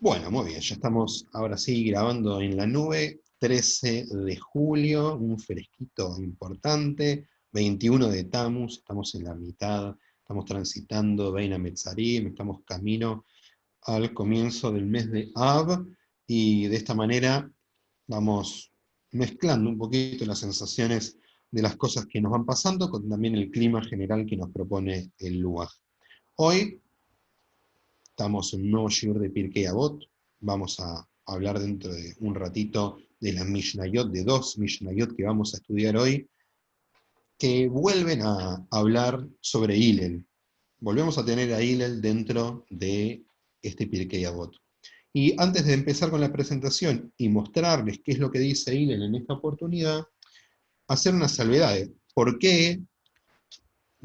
Bueno, muy bien, ya estamos ahora sí grabando en la nube, 13 de julio, un fresquito importante, 21 de Tammuz, estamos en la mitad, estamos transitando Beina Metzarim, estamos camino al comienzo del mes de Av, y de esta manera vamos mezclando un poquito las sensaciones de las cosas que nos van pasando con también el clima general que nos propone el Luaj. Hoy estamos en un nuevo shiur de Pirkei Avot. Vamos a hablar dentro de un ratito de las Mishnayot, de dos Mishnayot que vamos a estudiar hoy, que vuelven a hablar sobre Hillel. Volvemos a tener a Hillel dentro de este Pirkei Avot. Y antes de empezar con la presentación y mostrarles qué es lo que dice Hillel en esta oportunidad, hacer una salvedad. ¿Por qué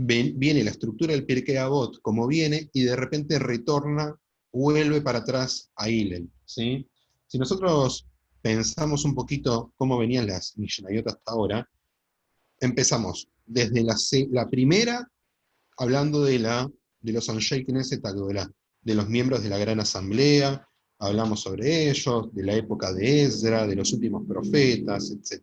viene la estructura del Pirkei Avot como viene y de repente retorna, vuelve para atrás a Hillel? ¿Sí? Si nosotros pensamos un poquito cómo venían las Mishnayot hasta ahora, empezamos desde la primera, hablando de los Anshei Knesset, de los miembros de la Gran Asamblea, hablamos sobre ellos, de la época de Ezra, de los últimos profetas, etc.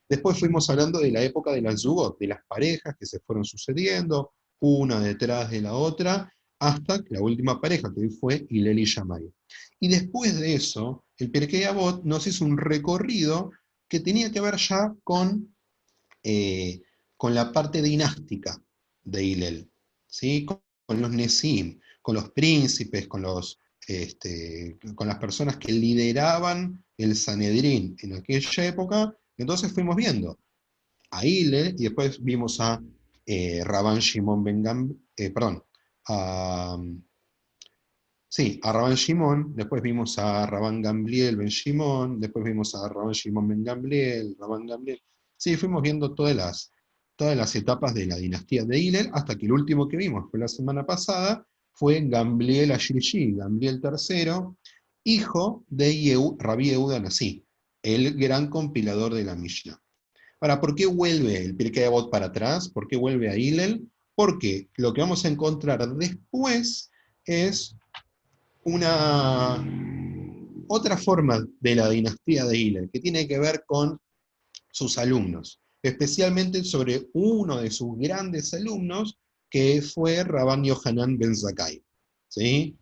Después fuimos hablando de la época de las Zugot, de las parejas que se fueron sucediendo, una detrás de la otra, hasta la última pareja, que hoy fue Hillel y Shammai. Y después de eso, el Pirkei Avot nos hizo un recorrido que tenía que ver ya eh, con la parte dinástica de Hillel, ¿sí? Con los Nesim, con los príncipes, con las personas que lideraban el Sanedrín en aquella época. Entonces fuimos viendo a Hillel y después vimos a Rabban Shimon Ben perdón, a, sí, a Rabban Shimon, después vimos a Rabban Gamliel Ben Shimon, después vimos a Rabban Shimon Ben Gamliel, Rabban Gamliel. Sí, fuimos viendo todas las etapas de la dinastía de Hillel, hasta que el último que vimos fue la semana pasada, fue Gamliel Ashlishi, Gamliel III, hijo de Rabbi Yehuda Nasi, el gran compilador de la Mishnah. Ahora, ¿por qué vuelve el Pirkei Avot para atrás? ¿Por qué vuelve a Hillel? Porque lo que vamos a encontrar después es una otra forma de la dinastía de Hillel, que tiene que ver con sus alumnos, especialmente sobre uno de sus grandes alumnos, que fue Rabban Yohanan Ben Zakkai. ¿Sí?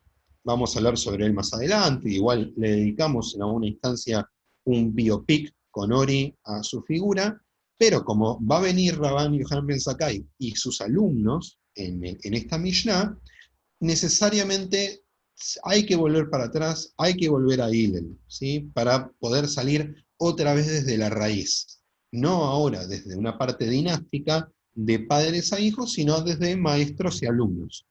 Vamos a hablar sobre él más adelante, igual le dedicamos en alguna instancia un biopic con Ori a su figura, pero como va a venir Rabban Yohanan Ben Zakkai y sus alumnos en esta Mishnah, necesariamente hay que volver para atrás, hay que volver a Hillel, ¿sí? Para poder salir otra vez desde la raíz. No ahora desde una parte dinástica de padres a hijos, sino desde maestros y alumnos.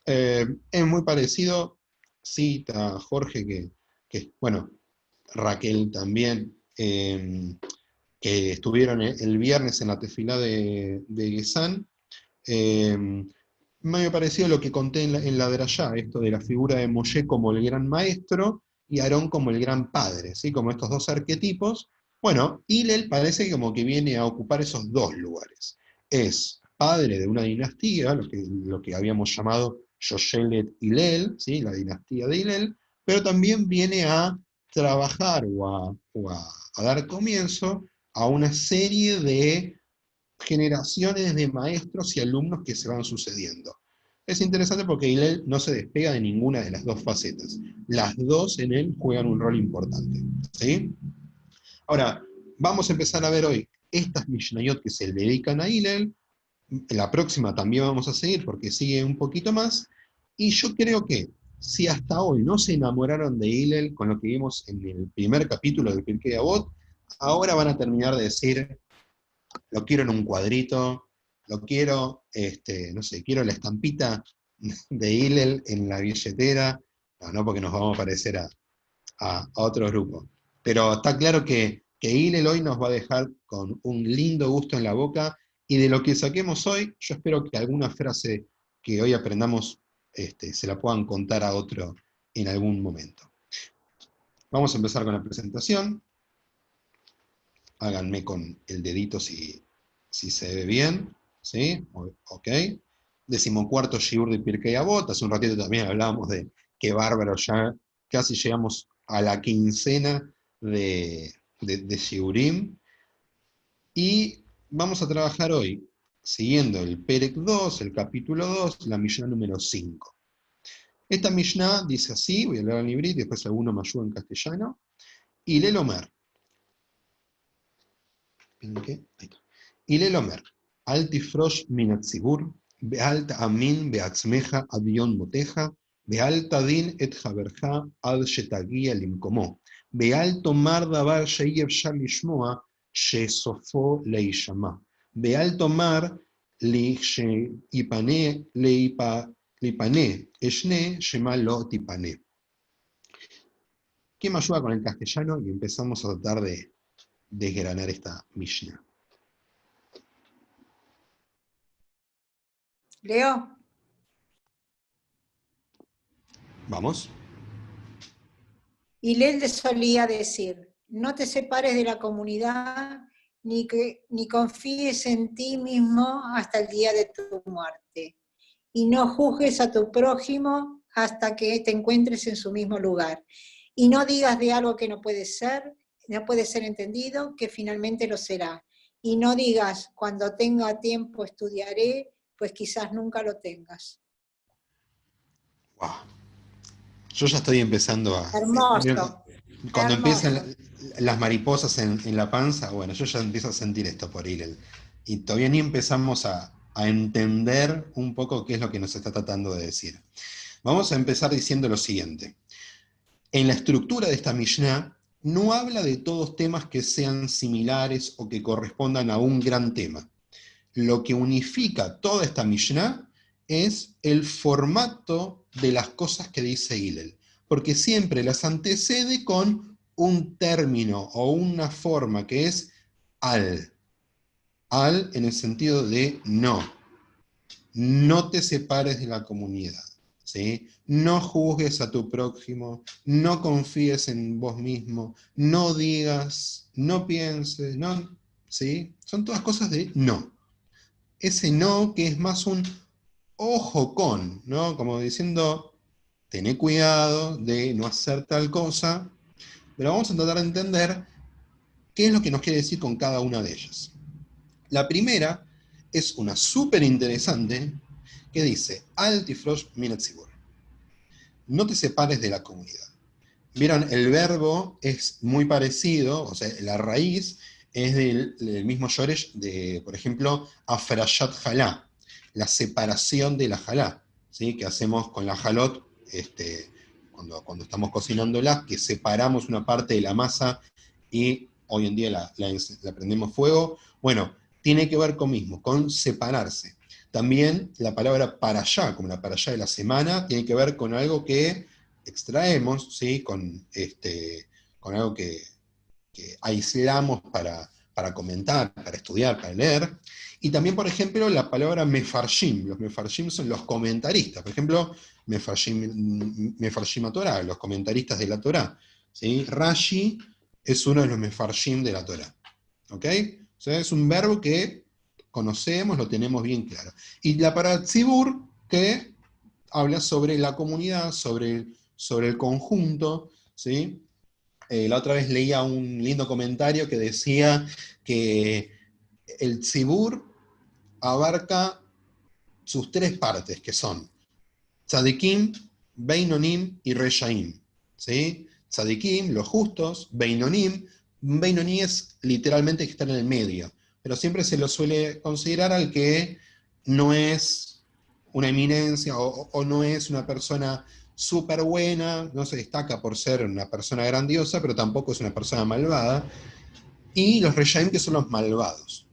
Es muy parecido, cita Jorge, bueno, Raquel también, que estuvieron el viernes en la tefilá de Gesán, medio parecido a lo que conté en la Drayá, esto de la figura de Moshe como el gran maestro y Aarón como el gran padre, ¿sí? Como estos dos arquetipos. Bueno, Hillel parece como que viene a ocupar esos dos lugares. Es padre de una dinastía, lo que habíamos llamado Yoshelet Hillel, ¿sí? La dinastía de Hillel, pero también viene a trabajar o a dar comienzo a una serie de generaciones de maestros y alumnos que se van sucediendo. Es interesante porque Hillel no se despega de ninguna de las dos facetas. Las dos en él juegan un rol importante. ¿Sí? Ahora, vamos a empezar a ver hoy estas Mishnayot que se dedican a Hillel. La próxima también vamos a seguir porque sigue un poquito más. Y yo creo que si hasta hoy no se enamoraron de Hillel con lo que vimos en el primer capítulo del Pirkei Avot, ahora van a terminar de decir, lo quiero en un cuadrito, lo quiero, no sé, quiero la estampita de Hillel en la billetera, no porque nos vamos a parecer a otro grupo. Pero está claro que Hillel hoy nos va a dejar con un lindo gusto en la boca, y de lo que saquemos hoy, yo espero que alguna frase que hoy aprendamos se la puedan contar a otro en algún momento. Vamos a empezar con la presentación. Háganme con el dedito si se ve bien, ¿sí? Ok. 14º Shiur de Pirkei Avot. Hace un ratito también hablábamos de qué bárbaro ya casi llegamos a la quincena de Shiurim, y vamos a trabajar hoy, siguiendo el Perek 2, el capítulo 2, la Mishnah número 5. Esta Mishnah dice así, voy a leer en ibrit, después alguno me ayuda en castellano, y Hillel Omer. Hillel Omer, Al tifrosh min hatzibur, ve'al ta'amin be'atzmeja ad yon moteja, ve'al tadin et haberja ad shetagia limkomo, ve'al tomar davar she'y efshar lishmoa, she'sofo leishama, ve'al tomar li she'ipane lipane, eshne shema lo tipane. ¿Quién me ayuda con el castellano? Y empezamos a tratar de desgranar esta Mishnah. Leo. ¿Vamos? Hillel le solía decir, no te separes de la comunidad ni confíes en ti mismo hasta el día de tu muerte. Y no juzgues a tu prójimo hasta que te encuentres en su mismo lugar. Y no digas de algo que no puede ser entendido, que finalmente lo será. Y no digas, cuando tenga tiempo estudiaré, pues quizás nunca lo tengas. Wow. Yo ya estoy empezando a... Hermoso. Cuando Hermoso. empiezan las mariposas en la panza, bueno, yo ya empiezo a sentir esto por Hillel. Y todavía ni empezamos a entender un poco qué es lo que nos está tratando de decir. Vamos a empezar diciendo lo siguiente. En la estructura de esta Mishnah, no habla de todos temas que sean similares o que correspondan a un gran tema. Lo que unifica toda esta Mishnah es el formato de las cosas que dice Hillel, porque siempre las antecede con un término o una forma que es al. Al en el sentido de no. No te separes de la comunidad, ¿sí? No juzgues a tu prójimo, no confíes en vos mismo, no digas, no pienses, no, ¿sí? Son todas cosas de no. Ese no que es más un ojo con, ¿no? Como diciendo, tené cuidado de no hacer tal cosa, pero vamos a tratar de entender qué es lo que nos quiere decir con cada una de ellas. La primera es una súper interesante que dice, Al tifrosh min hatzibur. No te separes de la comunidad. Vieron, el verbo es muy parecido, o sea, la raíz es del mismo yoresh de, por ejemplo, afrashat halá, la separación de la halá, ¿sí? Que hacemos con la halot, cuando estamos cocinándola, que separamos una parte de la masa y hoy en día la prendemos fuego. Bueno, tiene que ver con mismo, con separarse. También la palabra para allá, como la para allá de la semana, tiene que ver con algo que extraemos, ¿sí? con algo que aislamos para comentar, para estudiar, para leer. Y también, por ejemplo, la palabra mefarshim. Los mefarshim son los comentaristas. Por ejemplo, mefarshim a Torah, los comentaristas de la Torah, ¿sí? Rashi es uno de los mefarshim de la Torah. ¿Ok? O sea, es un verbo que conocemos, lo tenemos bien claro. Y la palabra tzibur, que habla sobre la comunidad, sobre el conjunto, ¿sí? La otra vez leía un lindo comentario que decía que el tzibur abarca sus tres partes, que son tzadikim, beinonim y reshaim, ¿sí? Tzadikim, los justos, beinonim es literalmente que está en el medio, pero siempre se lo suele considerar al que no es una eminencia o no es una persona súper buena, no se destaca por ser una persona grandiosa, pero tampoco es una persona malvada, y los reshaim, que son los malvados.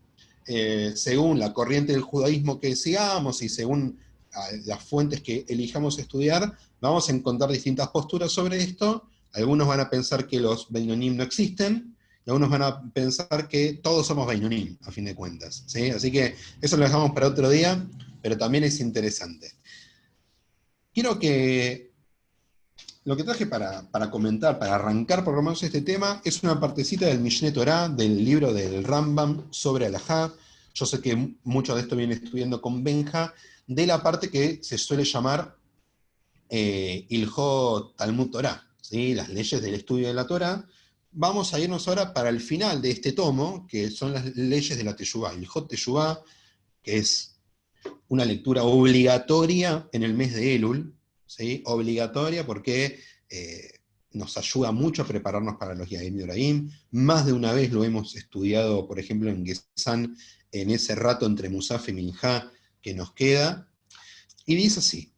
Según la corriente del judaísmo que sigamos y según las fuentes que elijamos estudiar, vamos a encontrar distintas posturas sobre esto. Algunos van a pensar que los Beinonim no existen, y algunos van a pensar que todos somos Beinonim, a fin de cuentas, ¿sí? Así que eso lo dejamos para otro día, pero también es interesante. Quiero que lo que traje para comentar, para arrancar por lo menos este tema, es una partecita del Mishneh Torah, del libro del Rambam sobre Alajá. Yo sé que mucho de esto viene estudiando con Benja, de la parte que se suele llamar Ilhot Talmud Torah, ¿sí? Las leyes del estudio de la Torá. Vamos a irnos ahora para el final de este tomo, que son las leyes de la Teshuvá. El Hot Teshuvá, que es una lectura obligatoria en el mes de Elul, ¿sí? Obligatoria porque nos ayuda mucho a prepararnos para los Yahim Yoraim. Más de una vez lo hemos estudiado, por ejemplo, en Gesan, en ese rato entre Musaf y Minjá que nos queda. Y dice así: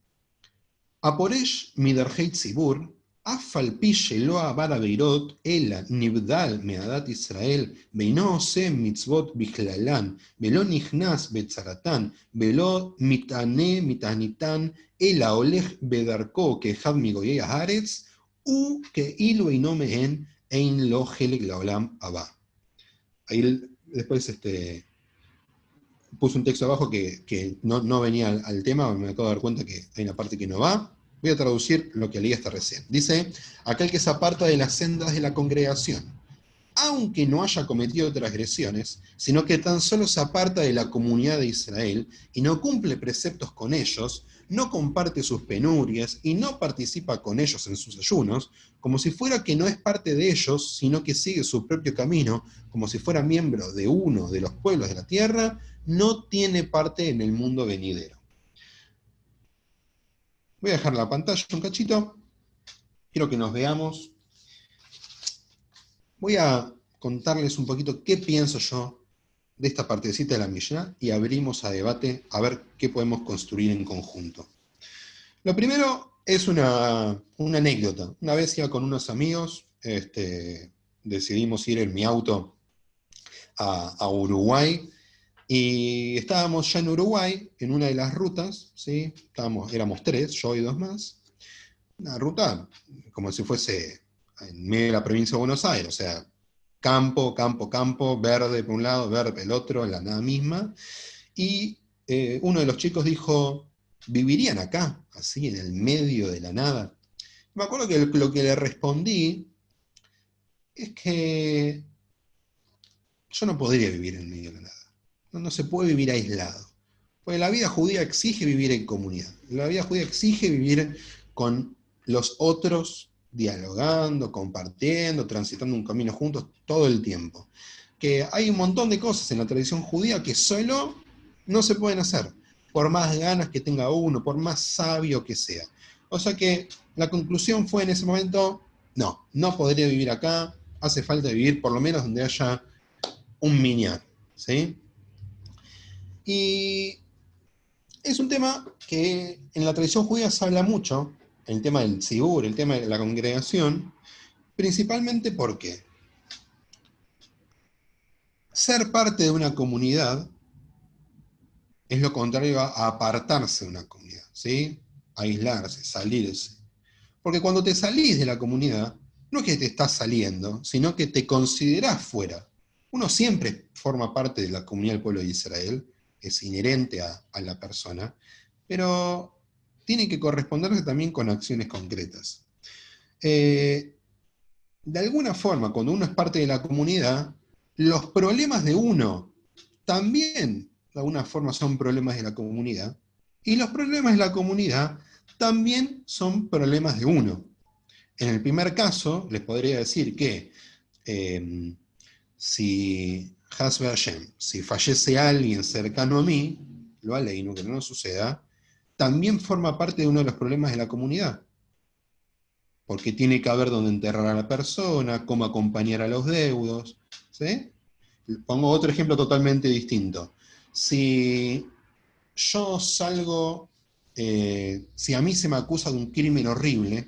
Aporesh midarheit zibur, afal pi shelo abar abeirot, ela nibdal meadat Israel, beino ose mitzvot bichlalan, velo nichnas betzaratan, velo mitane mitanitan, ela olech bedarko que had migoyei haaretz, u que ilu eino mehen, ein lo helek laolam abba. Ahí después puse un texto abajo que no venía al tema, me acabo de dar cuenta que hay una parte que no va. Voy a traducir lo que leí hasta recién. Dice: aquel que se aparta de las sendas de la congregación, aunque no haya cometido transgresiones, sino que tan solo se aparta de la comunidad de Israel y no cumple preceptos con ellos, no comparte sus penurias y no participa con ellos en sus ayunos, como si fuera que no es parte de ellos, sino que sigue su propio camino, como si fuera miembro de uno de los pueblos de la tierra, no tiene parte en el mundo venidero. Voy a dejar la pantalla un cachito. Quiero que nos veamos. Voy a contarles un poquito qué pienso yo de esta partecita de la Mishnah y abrimos a debate a ver qué podemos construir en conjunto. Lo primero es una anécdota. Una vez iba con unos amigos, decidimos ir en mi auto a Uruguay, y estábamos ya en Uruguay, en una de las rutas, ¿sí? Éramos 3, yo y 2 más. Una ruta como si fuese en medio de la provincia de Buenos Aires, o sea, campo, campo, campo, verde por un lado, verde por el otro, en la nada misma. Y uno de los chicos dijo: ¿vivirían acá, así, en el medio de la nada? Me acuerdo que lo que le respondí es que yo no podría vivir en el medio de la nada. No se puede vivir aislado. Porque la vida judía exige vivir en comunidad. La vida judía exige vivir con los otros, dialogando, compartiendo, transitando un camino juntos todo el tiempo. Que hay un montón de cosas en la tradición judía que solo no se pueden hacer, por más ganas que tenga uno, por más sabio que sea. O sea que la conclusión fue en ese momento: no podría vivir acá, hace falta vivir por lo menos donde haya un minyan, ¿sí? Y es un tema que en la tradición judía se habla mucho, el tema del tzibur, el tema de la congregación, principalmente porque ser parte de una comunidad es lo contrario a apartarse de una comunidad, ¿sí? Aislarse, salirse. Porque cuando te salís de la comunidad, no es que te estás saliendo, sino que te considerás fuera. Uno siempre forma parte de la comunidad del pueblo de Israel, es inherente a la persona, pero tiene que corresponderse también con acciones concretas. De alguna forma, cuando uno es parte de la comunidad, los problemas de uno también, de alguna forma, son problemas de la comunidad, y los problemas de la comunidad también son problemas de uno. En el primer caso, les podría decir que si Hasbe Hashem, si fallece alguien cercano a mí, lo aleino, que no suceda, también forma parte de uno de los problemas de la comunidad. Porque tiene que haber dónde enterrar a la persona, cómo acompañar a los deudos, ¿sí? Pongo otro ejemplo totalmente distinto. Si yo salgo, si a mí se me acusa de un crimen horrible,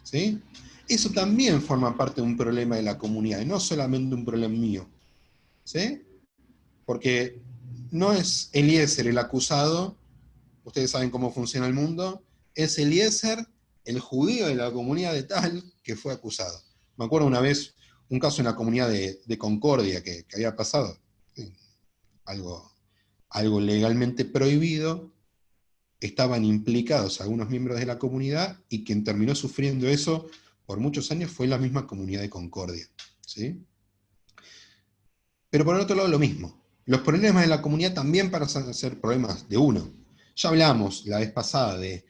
¿sí? Eso también forma parte de un problema de la comunidad, y no solamente un problema mío, ¿sí? Porque no es Eliezer el acusado, ustedes saben cómo funciona el mundo, es Eliezer, el judío de la comunidad de tal, que fue acusado. Me acuerdo una vez un caso en la comunidad de Concordia que había pasado, ¿sí? algo legalmente prohibido, estaban implicados algunos miembros de la comunidad, y quien terminó sufriendo eso por muchos años fue la misma comunidad de Concordia, ¿sí? Pero por el otro lado lo mismo. Los problemas de la comunidad también pasan a ser problemas de uno. Ya hablamos la vez pasada de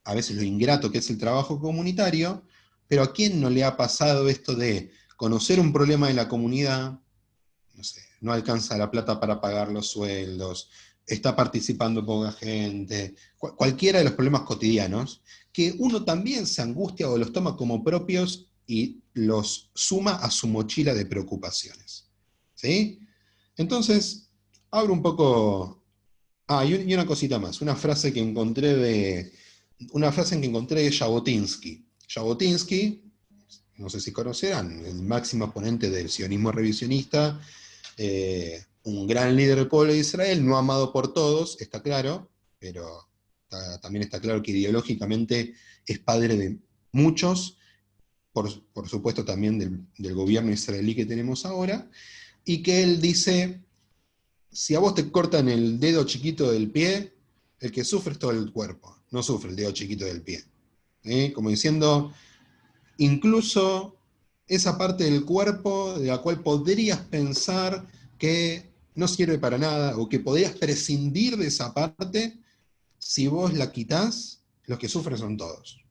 a veces lo ingrato que es el trabajo comunitario, Pero ¿a quién no le ha pasado esto de conocer un problema de la comunidad? No sé, no alcanza la plata para pagar los sueldos, está participando poca gente, cualquiera de los problemas cotidianos, que uno también se angustia o los toma como propios y los suma a su mochila de preocupaciones. ¿Sí? Entonces, abro un poco. Y una cosita más, una frase que encontré de Jabotinsky. Jabotinsky, no sé si conocerán, el máximo exponente del sionismo revisionista, un gran líder del pueblo de Israel, no amado por todos, está claro, pero también está claro que ideológicamente es padre de muchos, por supuesto también del gobierno israelí que tenemos ahora, y que él dice: si a vos te cortan el dedo chiquito del pie, el que sufre es todo el cuerpo, no sufre el dedo chiquito del pie. Como diciendo, incluso esa parte del cuerpo de la cual podrías pensar que no sirve para nada, o que podrías prescindir de esa parte, si vos la quitás, los que sufren son todos.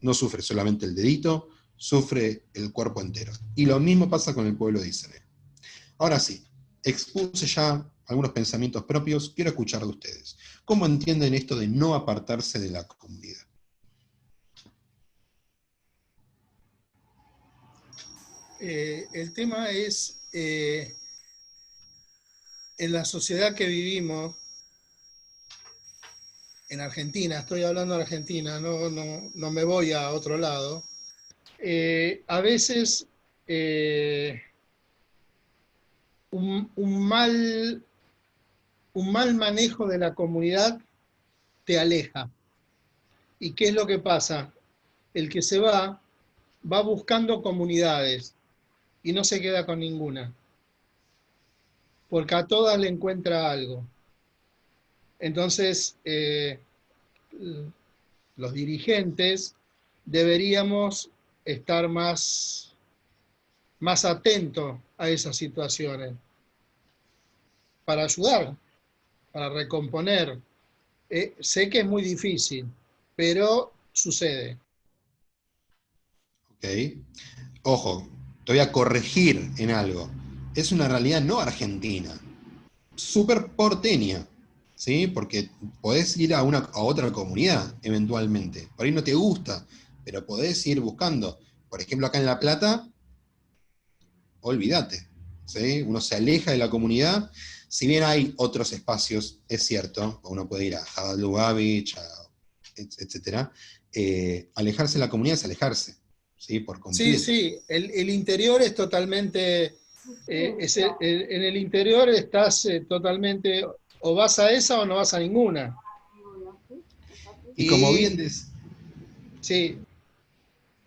No sufre solamente el dedito, sufre el cuerpo entero. Y lo mismo pasa con el pueblo de Israel. Ahora sí, expuse ya algunos pensamientos propios, quiero escuchar de ustedes. ¿Cómo entienden esto de no apartarse de la comunidad? El tema es, en la sociedad que vivimos, en Argentina, estoy hablando de Argentina, no me voy a otro lado, a veces un, un mal, un mal manejo de la comunidad te aleja. ¿Y qué es lo que pasa? El que se va buscando comunidades y no se queda con ninguna, porque a todas le encuentra algo. Entonces, los dirigentes deberíamos estar más atentos a esas situaciones para ayudar, para recomponer. Sé que es muy difícil, pero sucede. ¿Ok? Ojo, te voy a corregir en algo. Es una realidad no argentina, súper porteña, ¿sí? Porque podés ir a otra comunidad eventualmente. Por ahí no te gusta, pero podés ir buscando. Por ejemplo, acá en La Plata, olvídate, ¿sí? Uno se aleja de la comunidad. Si bien hay otros espacios, es cierto, uno puede ir a Jabal Lubavitch, etcétera, alejarse de la comunidad es alejarse, ¿sí? Por Sí, completo. sí, el interior es totalmente, en el interior estás totalmente, o vas a esa o no vas a ninguna. Y como Y bien, des- sí,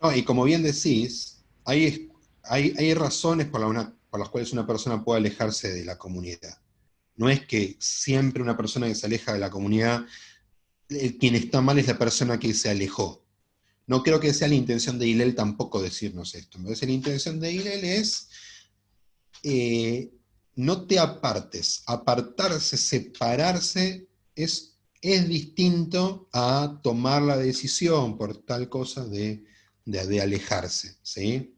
no, y como bien decís, hay razones por las cuales una persona puede alejarse de la comunidad. No es que siempre una persona que se aleja de la comunidad, quien está mal es la persona que se alejó. No creo que sea la intención de Hillel tampoco decirnos esto. Me parece la intención de Hillel es eh, no te apartes. Apartarse, separarse, es distinto a tomar la decisión por tal cosa de alejarse, ¿sí?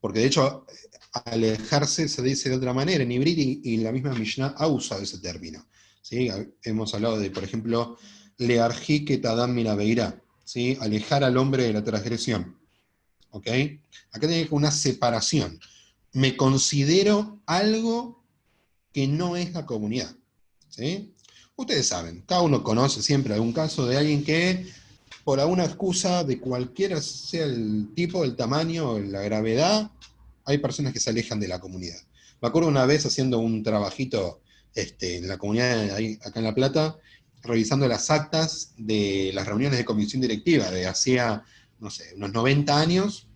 Porque de hecho, alejarse se dice de otra manera en Ibrit, y la misma Mishnah ha usado ese término, ¿sí? Hemos hablado de, por ejemplo, learjí que tadam mirabeirá, ¿sí? Alejar al hombre de la transgresión, ¿ok? Acá tiene una separación. Me considero algo que no es la comunidad, ¿sí? Ustedes saben, cada uno conoce siempre algún caso de alguien que, por alguna excusa de cualquiera sea el tipo, el tamaño, la gravedad, hay personas que se alejan de la comunidad. Me acuerdo una vez haciendo un trabajito en la comunidad ahí, acá en La Plata, revisando las actas de las reuniones de comisión directiva de hacía, no sé, unos 90 años.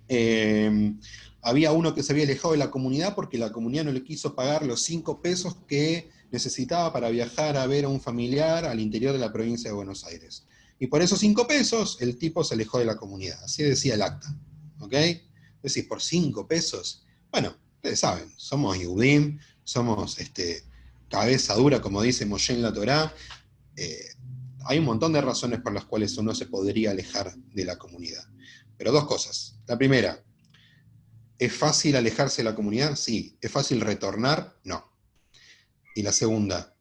eh, Había uno que se había alejado de la comunidad porque la comunidad no le quiso pagar los 5 pesos que necesitaba para viajar a ver a un familiar al interior de la provincia de Buenos Aires. Y por esos 5 pesos el tipo se alejó de la comunidad. Así decía el acta. ¿Ok? Es decir, por 5 pesos. Bueno, ustedes saben, somos Yehudim, somos cabeza dura, como dice Moshe en la Torá. Hay un montón de razones por las cuales uno se podría alejar de la comunidad. Pero dos cosas. La primera, ¿es fácil alejarse de la comunidad? Sí. ¿Es fácil retornar? No. Y la segunda,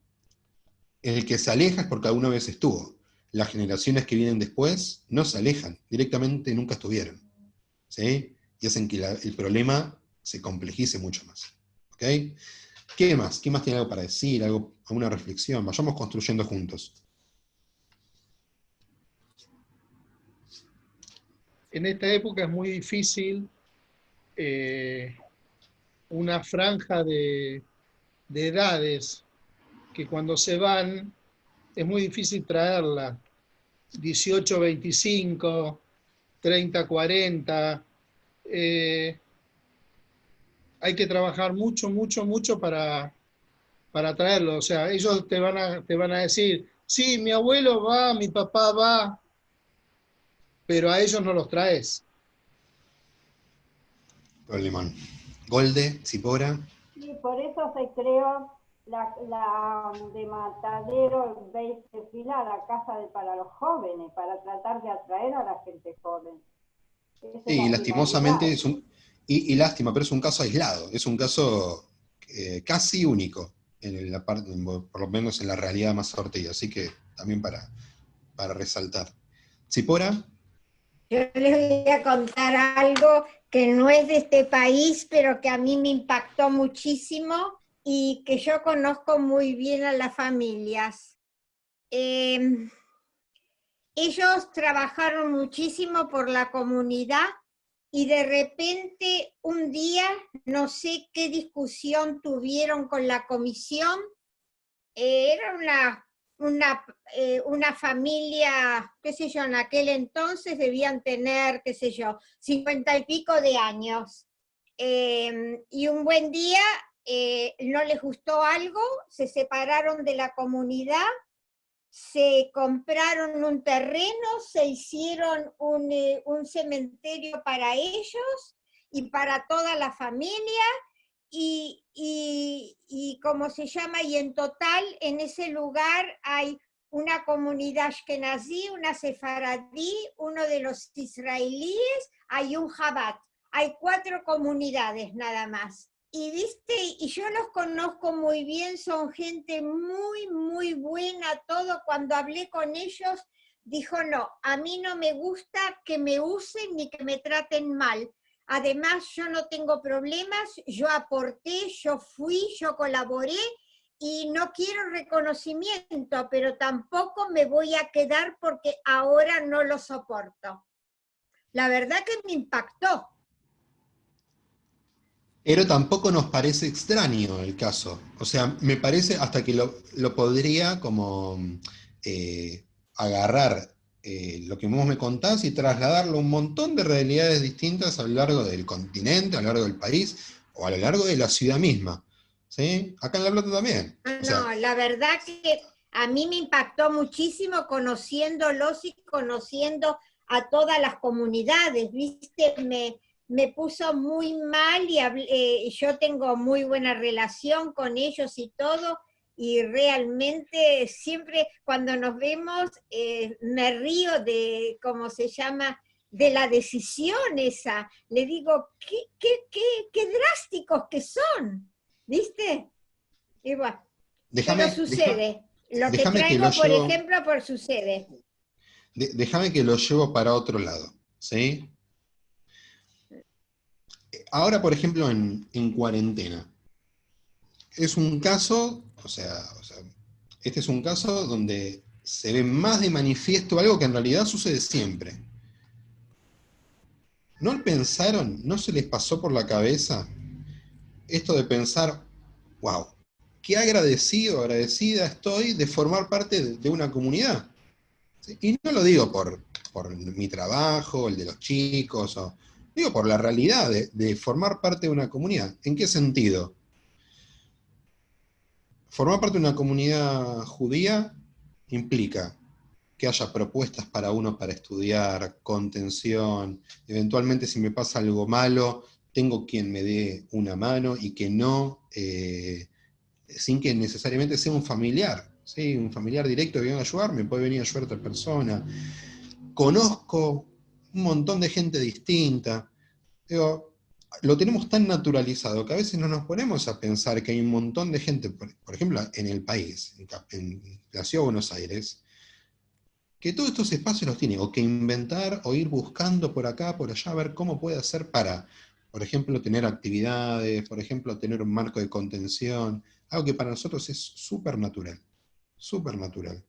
el que se aleja es porque alguna vez estuvo. Las generaciones que vienen después no se alejan, directamente nunca estuvieron. ¿Sí? Y hacen que el problema se complejice mucho más. ¿Ok? ¿Qué más? ¿Quién más tiene algo para decir? ¿Alguna reflexión? Vayamos construyendo juntos. En esta época es muy difícil una franja de edades que cuando se van es muy difícil traerla. 18, 25, 30, 40. Hay que trabajar mucho, mucho, mucho para traerlo. O sea, ellos te van a decir, sí, mi abuelo va, mi papá va, pero a ellos no los traes. Problemón. Golde, Zipora. Sí, por eso se creó la de Matadero 20 fila, la casa para los jóvenes, para tratar de atraer a la gente joven. Esa es Sí, y la lastimosamente finalidad. y lástima, pero es un caso aislado, es un caso casi único, en la parte, por lo menos en la realidad más sortida, así que también para resaltar. Zipora, Yo les voy a contar algo que no es de este país, pero que a mí me impactó muchísimo y que yo conozco muy bien a las familias. Ellos trabajaron muchísimo por la comunidad y de repente un día, no sé qué discusión tuvieron con la comisión, era una familia, qué sé yo, en aquel entonces debían tener, qué sé yo, 50 y pico de años. Y un buen día no les gustó algo, se separaron de la comunidad, se compraron un terreno, se hicieron un cementerio para ellos y para toda la familia, y ¿cómo se llama? Y en total en ese lugar hay una comunidad ashkenazí, una sefaradí, uno de los israelíes, hay un Jabat. Hay 4 comunidades nada más. Y viste, y yo los conozco muy bien, son gente muy, muy buena, todo. Cuando hablé con ellos, dijo, no, a mí no me gusta que me usen ni que me traten mal. Además, yo no tengo problemas, yo aporté, yo fui, yo colaboré y no quiero reconocimiento, pero tampoco me voy a quedar porque ahora no lo soporto. La verdad que me impactó. pero tampoco nos parece extraño el caso. O sea, me parece hasta que lo podría como agarrar lo que vos me contás y trasladarlo a un montón de realidades distintas a lo largo del continente, a lo largo del país o a lo largo de la ciudad misma. ¿Sí? Acá en La Plata también. O sea, No, la verdad que a mí me impactó muchísimo conociéndolos y conociendo a todas las comunidades, ¿viste? Me puso muy mal y yo tengo muy buena relación con ellos y todo, y realmente siempre cuando nos vemos me río de, ¿cómo se llama?, de la decisión esa. Le digo, qué drásticos que son, ¿viste? Y bueno, pero déjame, sucede. Lo que déjame que lo traigo, por llevo, ejemplo, por sucede. déjame que lo llevo para otro lado. ¿Sí? Ahora, por ejemplo, en cuarentena. Es un caso, este es un caso donde se ve más de manifiesto algo que en realidad sucede siempre. ¿No pensaron, no se les pasó por la cabeza esto de pensar, wow, qué agradecido, agradecida estoy de formar parte de una comunidad? ¿Sí? Y no lo digo por mi trabajo, el de los chicos, digo por la realidad de formar parte de una comunidad. ¿En qué sentido? Formar parte de una comunidad judía implica que haya propuestas para uno para estudiar, contención, eventualmente si me pasa algo malo, tengo quien me dé una mano y que no, sin que necesariamente sea un familiar, ¿sí? Un familiar directo que venga a ayudarme, puede venir a ayudar a otra persona. Conozco un montón de gente distinta. Digo, lo tenemos tan naturalizado que a veces no nos ponemos a pensar que hay un montón de gente, por ejemplo, en el país, en la ciudad de Buenos Aires, que todos estos espacios los tiene, o que inventar, o ir buscando por acá, por allá, a ver cómo puede hacer para, por ejemplo, tener actividades, por ejemplo, tener un marco de contención, algo que para nosotros es súper natural, súper natural.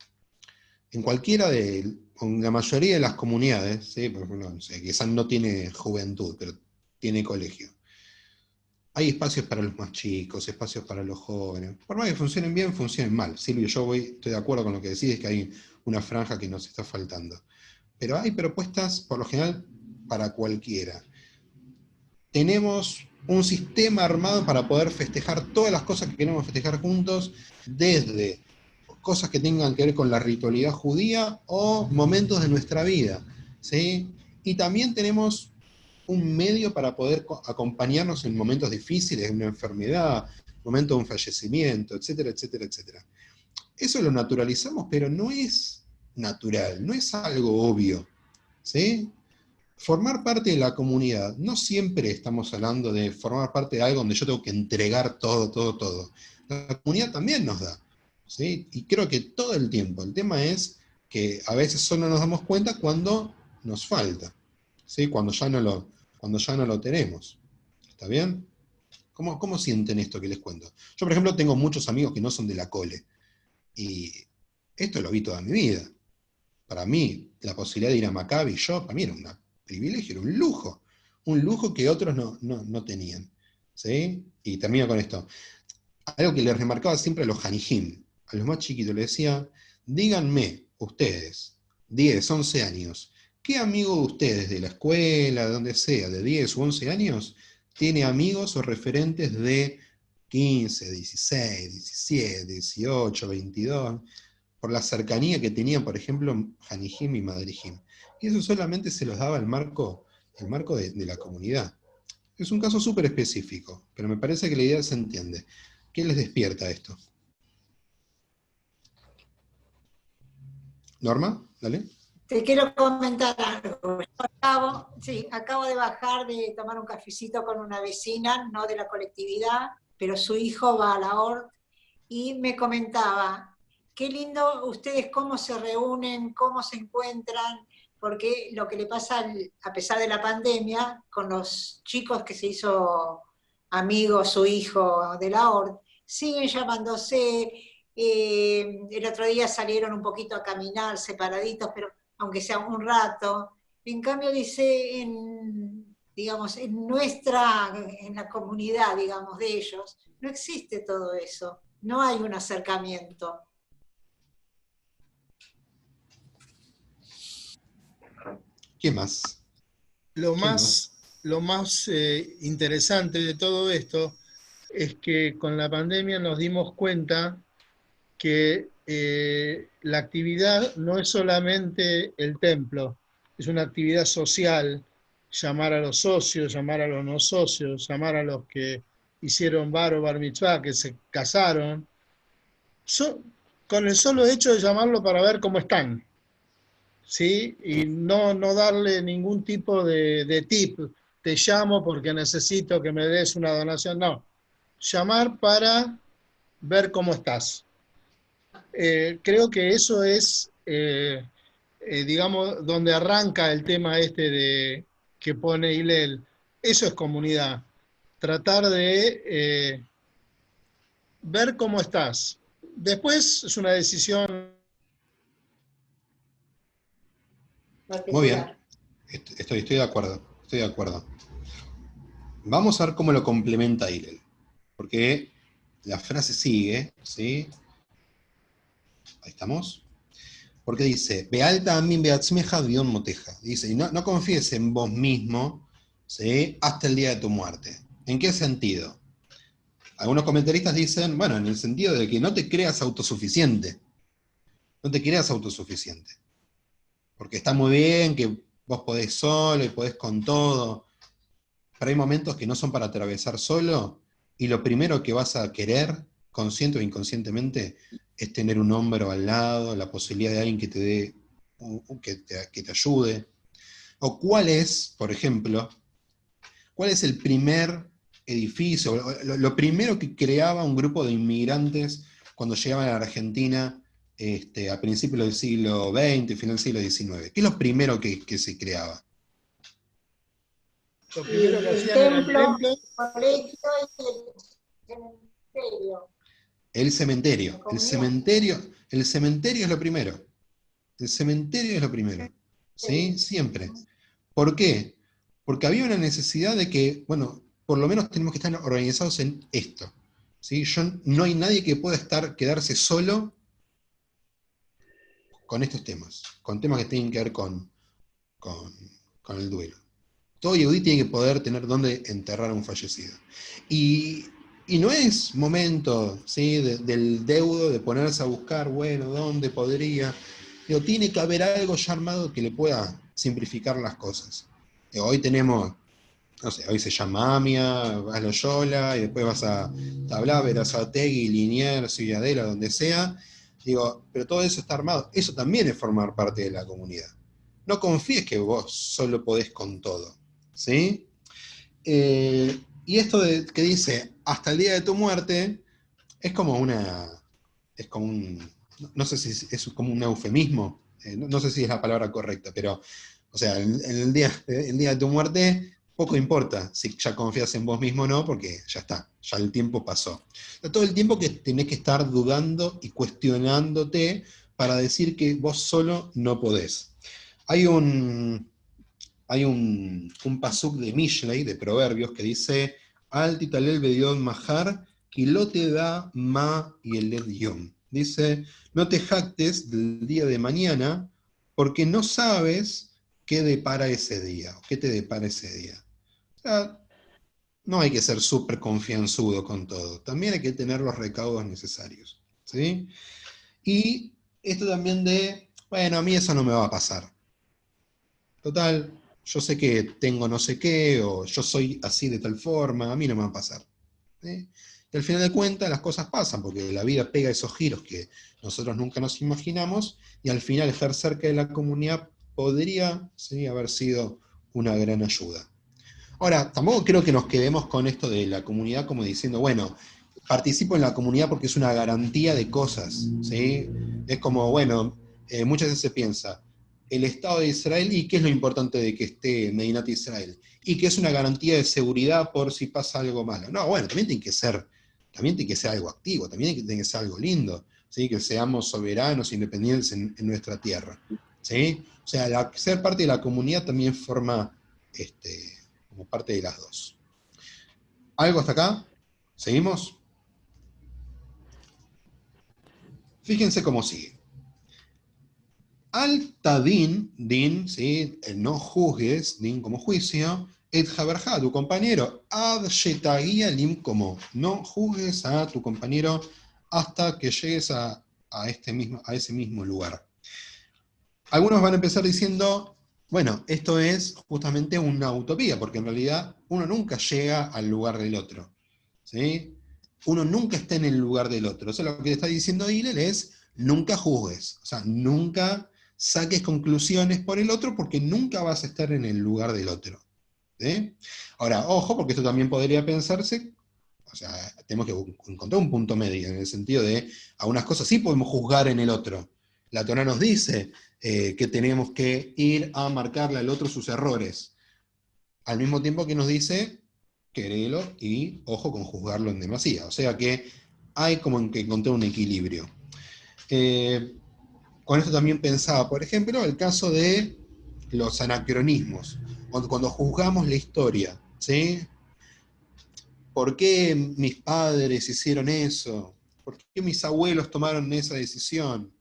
En cualquiera en la mayoría de las comunidades, ¿sí? Por ejemplo, no sé, quizás no tiene juventud, pero tiene colegio. Hay espacios para los más chicos, espacios para los jóvenes. Por más que funcionen bien, funcionen mal. Silvio, estoy de acuerdo con lo que decís, es que hay una franja que nos está faltando. Pero hay propuestas, por lo general, para cualquiera. Tenemos un sistema armado para poder festejar todas las cosas que queremos festejar juntos, desde cosas que tengan que ver con la ritualidad judía o momentos de nuestra vida, ¿sí? Y también tenemos un medio para poder acompañarnos en momentos difíciles, de una enfermedad, momento de un fallecimiento, etcétera, etcétera, etcétera. Eso lo naturalizamos, pero no es natural, no es algo obvio, ¿sí? Formar parte de la comunidad, no siempre estamos hablando de formar parte de algo donde yo tengo que entregar todo, todo, todo. La comunidad también nos da, ¿sí? Y creo que todo el tiempo. El tema es que a veces solo nos damos cuenta cuando nos falta, ¿sí? Cuando ya no lo tenemos. ¿Está bien? ¿Cómo sienten esto que les cuento? Yo, por ejemplo, tengo muchos amigos que no son de la cole, y esto lo vi toda mi vida. Para mí, la posibilidad de ir a Maccabi, para mí era un privilegio, era un lujo que otros no tenían. ¿Sí? Y termino con esto. Algo que les remarcaba siempre a los Hanijim, a los más chiquitos, les decía, díganme, ustedes, 10, 11 años, ¿qué amigo de ustedes de la escuela, de donde sea, de 10 u 11 años, tiene amigos o referentes de 15, 16, 17, 18, 22, por la cercanía que tenían, por ejemplo, Hanijim y Madrijim? Y eso solamente se los daba el marco de la comunidad. Es un caso súper específico, pero me parece que la idea se entiende. ¿Qué les despierta esto? Norma, dale. Te quiero comentar algo. Acabo de bajar de tomar un cafecito con una vecina, no de la colectividad, pero su hijo va a la ORT, y me comentaba, qué lindo ustedes cómo se reúnen, cómo se encuentran, porque lo que le pasa, a pesar de la pandemia, con los chicos que se hizo amigo su hijo de la ORT, siguen llamándose. El otro día salieron un poquito a caminar separaditos, pero aunque sea un rato. En cambio, dice, digamos, en la comunidad, digamos, de ellos, no existe todo eso. No hay un acercamiento. ¿Qué más? Lo más interesante de todo esto es que con la pandemia nos dimos cuenta que la actividad no es solamente el templo, es una actividad social, llamar a los socios, llamar a los no socios, llamar a los que hicieron bar o bar mitzvah, que se casaron, con el solo hecho de llamarlo para ver cómo están, ¿sí? Y no darle ningún tipo de tip, te llamo porque necesito que me des una donación, no, llamar para ver cómo estás. Creo que eso es, digamos, donde arranca el tema que pone Hillel. Eso es comunidad. Tratar de ver cómo estás. Después es una decisión. Muy bien. Estoy de acuerdo. Estoy de acuerdo. Vamos a ver cómo lo complementa Hillel. Porque la frase sigue, ¿sí? Ahí estamos. Porque dice, Bealta amin beatzmeja dion moteja. Dice, y no confíes en vos mismo, ¿sí? Hasta el día de tu muerte. ¿En qué sentido? Algunos comentaristas dicen, bueno, en el sentido de que no te creas autosuficiente. No te creas autosuficiente. Porque está muy bien que vos podés solo y podés con todo, pero hay momentos que no son para atravesar solo, y lo primero que vas a querer, consciente o inconscientemente, es tener un hombro al lado, la posibilidad de alguien que te dé, que te ayude. O cuál es, por ejemplo, cuál es el primer edificio, lo primero que creaba un grupo de inmigrantes cuando llegaban a la Argentina a principios del siglo XX, final del siglo XIX. ¿Qué es lo primero que se creaba? Lo primero que El hacían era el templo, templo. el colegio y el cementerio. El cementerio. La comunidad. El cementerio es lo primero. El cementerio es lo primero. ¿Sí? Siempre. ¿Por qué? Porque había una necesidad de que, bueno, por lo menos tenemos que estar organizados en esto. ¿Sí? No hay nadie que pueda quedarse solo con estos temas, con temas que tienen que ver con el duelo. Todo yehudí tiene que poder tener dónde enterrar a un fallecido. Y no es momento, ¿sí?, del deudo de ponerse a buscar, bueno, ¿dónde podría? Pero tiene que haber algo ya armado que le pueda simplificar las cosas. Hoy tenemos, no sé, hoy se llama AMIA, vas a Loyola, y después vas a Tablá, Berazategui, Liniers, Ciudadela, donde sea. Digo, pero todo eso está armado. Eso también es formar parte de la comunidad. No confíes que vos solo podés con todo. ¿Sí? Y esto que dice, hasta el día de tu muerte, es como no sé si es como un eufemismo, no sé si es la palabra correcta, pero, o sea, el día de tu muerte, poco importa si ya confías en vos mismo o no, porque ya está, ya el tiempo pasó. O sea, todo el tiempo que tenés que estar dudando y cuestionándote para decir que vos solo no podés. Hay un pasuk de Mishlei, de Proverbios, que dice, Al titalel bedion mahar, kilote da ma y el yom. Dice, no te jactes del día de mañana, porque no sabes qué depara ese día, o qué te depara ese día. O sea, no hay que ser súper confianzudo con todo, también hay que tener los recaudos necesarios. ¿Sí? Y esto también de, bueno, a mí eso no me va a pasar. Total, yo sé que tengo no sé qué, o yo soy así de tal forma, a mí no me va a pasar. ¿Sí? Y al final de cuentas las cosas pasan, porque la vida pega esos giros que nosotros nunca nos imaginamos, y al final estar cerca de la comunidad podría, ¿sí?, haber sido una gran ayuda. Ahora, tampoco creo que nos quedemos con esto de la comunidad como diciendo, bueno, participo en la comunidad porque es una garantía de cosas, ¿sí? Es como, bueno, muchas veces se piensa, el Estado de Israel, ¿y qué es lo importante de que esté Medinat Israel? Y que es una garantía de seguridad por si pasa algo malo. No, bueno, también tiene que ser algo activo, también tiene que ser algo lindo, ¿sí? Que seamos soberanos, independientes en nuestra tierra, ¿sí? O sea, ser parte de la comunidad también forma como parte de las dos. ¿Algo hasta acá? ¿Seguimos? Fíjense cómo sigue. Al-tadin, din, ¿sí?, el no juzgues, din como juicio, et haberja, tu compañero, ad shetagia lim como, no juzgues a tu compañero hasta que llegues a ese mismo lugar. Algunos van a empezar diciendo, bueno, esto es justamente una utopía, porque en realidad uno nunca llega al lugar del otro, ¿sí? Uno nunca está en el lugar del otro. O sea, lo que le está diciendo Hillel es, nunca juzgues, o sea, nunca saques conclusiones por el otro, porque nunca vas a estar en el lugar del otro. ¿Sí? Ahora, ojo, porque esto también podría pensarse, o sea, tenemos que encontrar un punto medio, en el sentido de, algunas cosas sí podemos juzgar en el otro. La Torá nos dice que tenemos que ir a marcarle al otro sus errores, al mismo tiempo que nos dice, querelo y ojo con juzgarlo en demasía. O sea que hay como que encontrar un equilibrio. Con esto también pensaba, por ejemplo, el caso de los anacronismos, cuando juzgamos la historia, ¿sí? ¿Por qué mis padres hicieron eso? ¿Por qué mis abuelos tomaron esa decisión?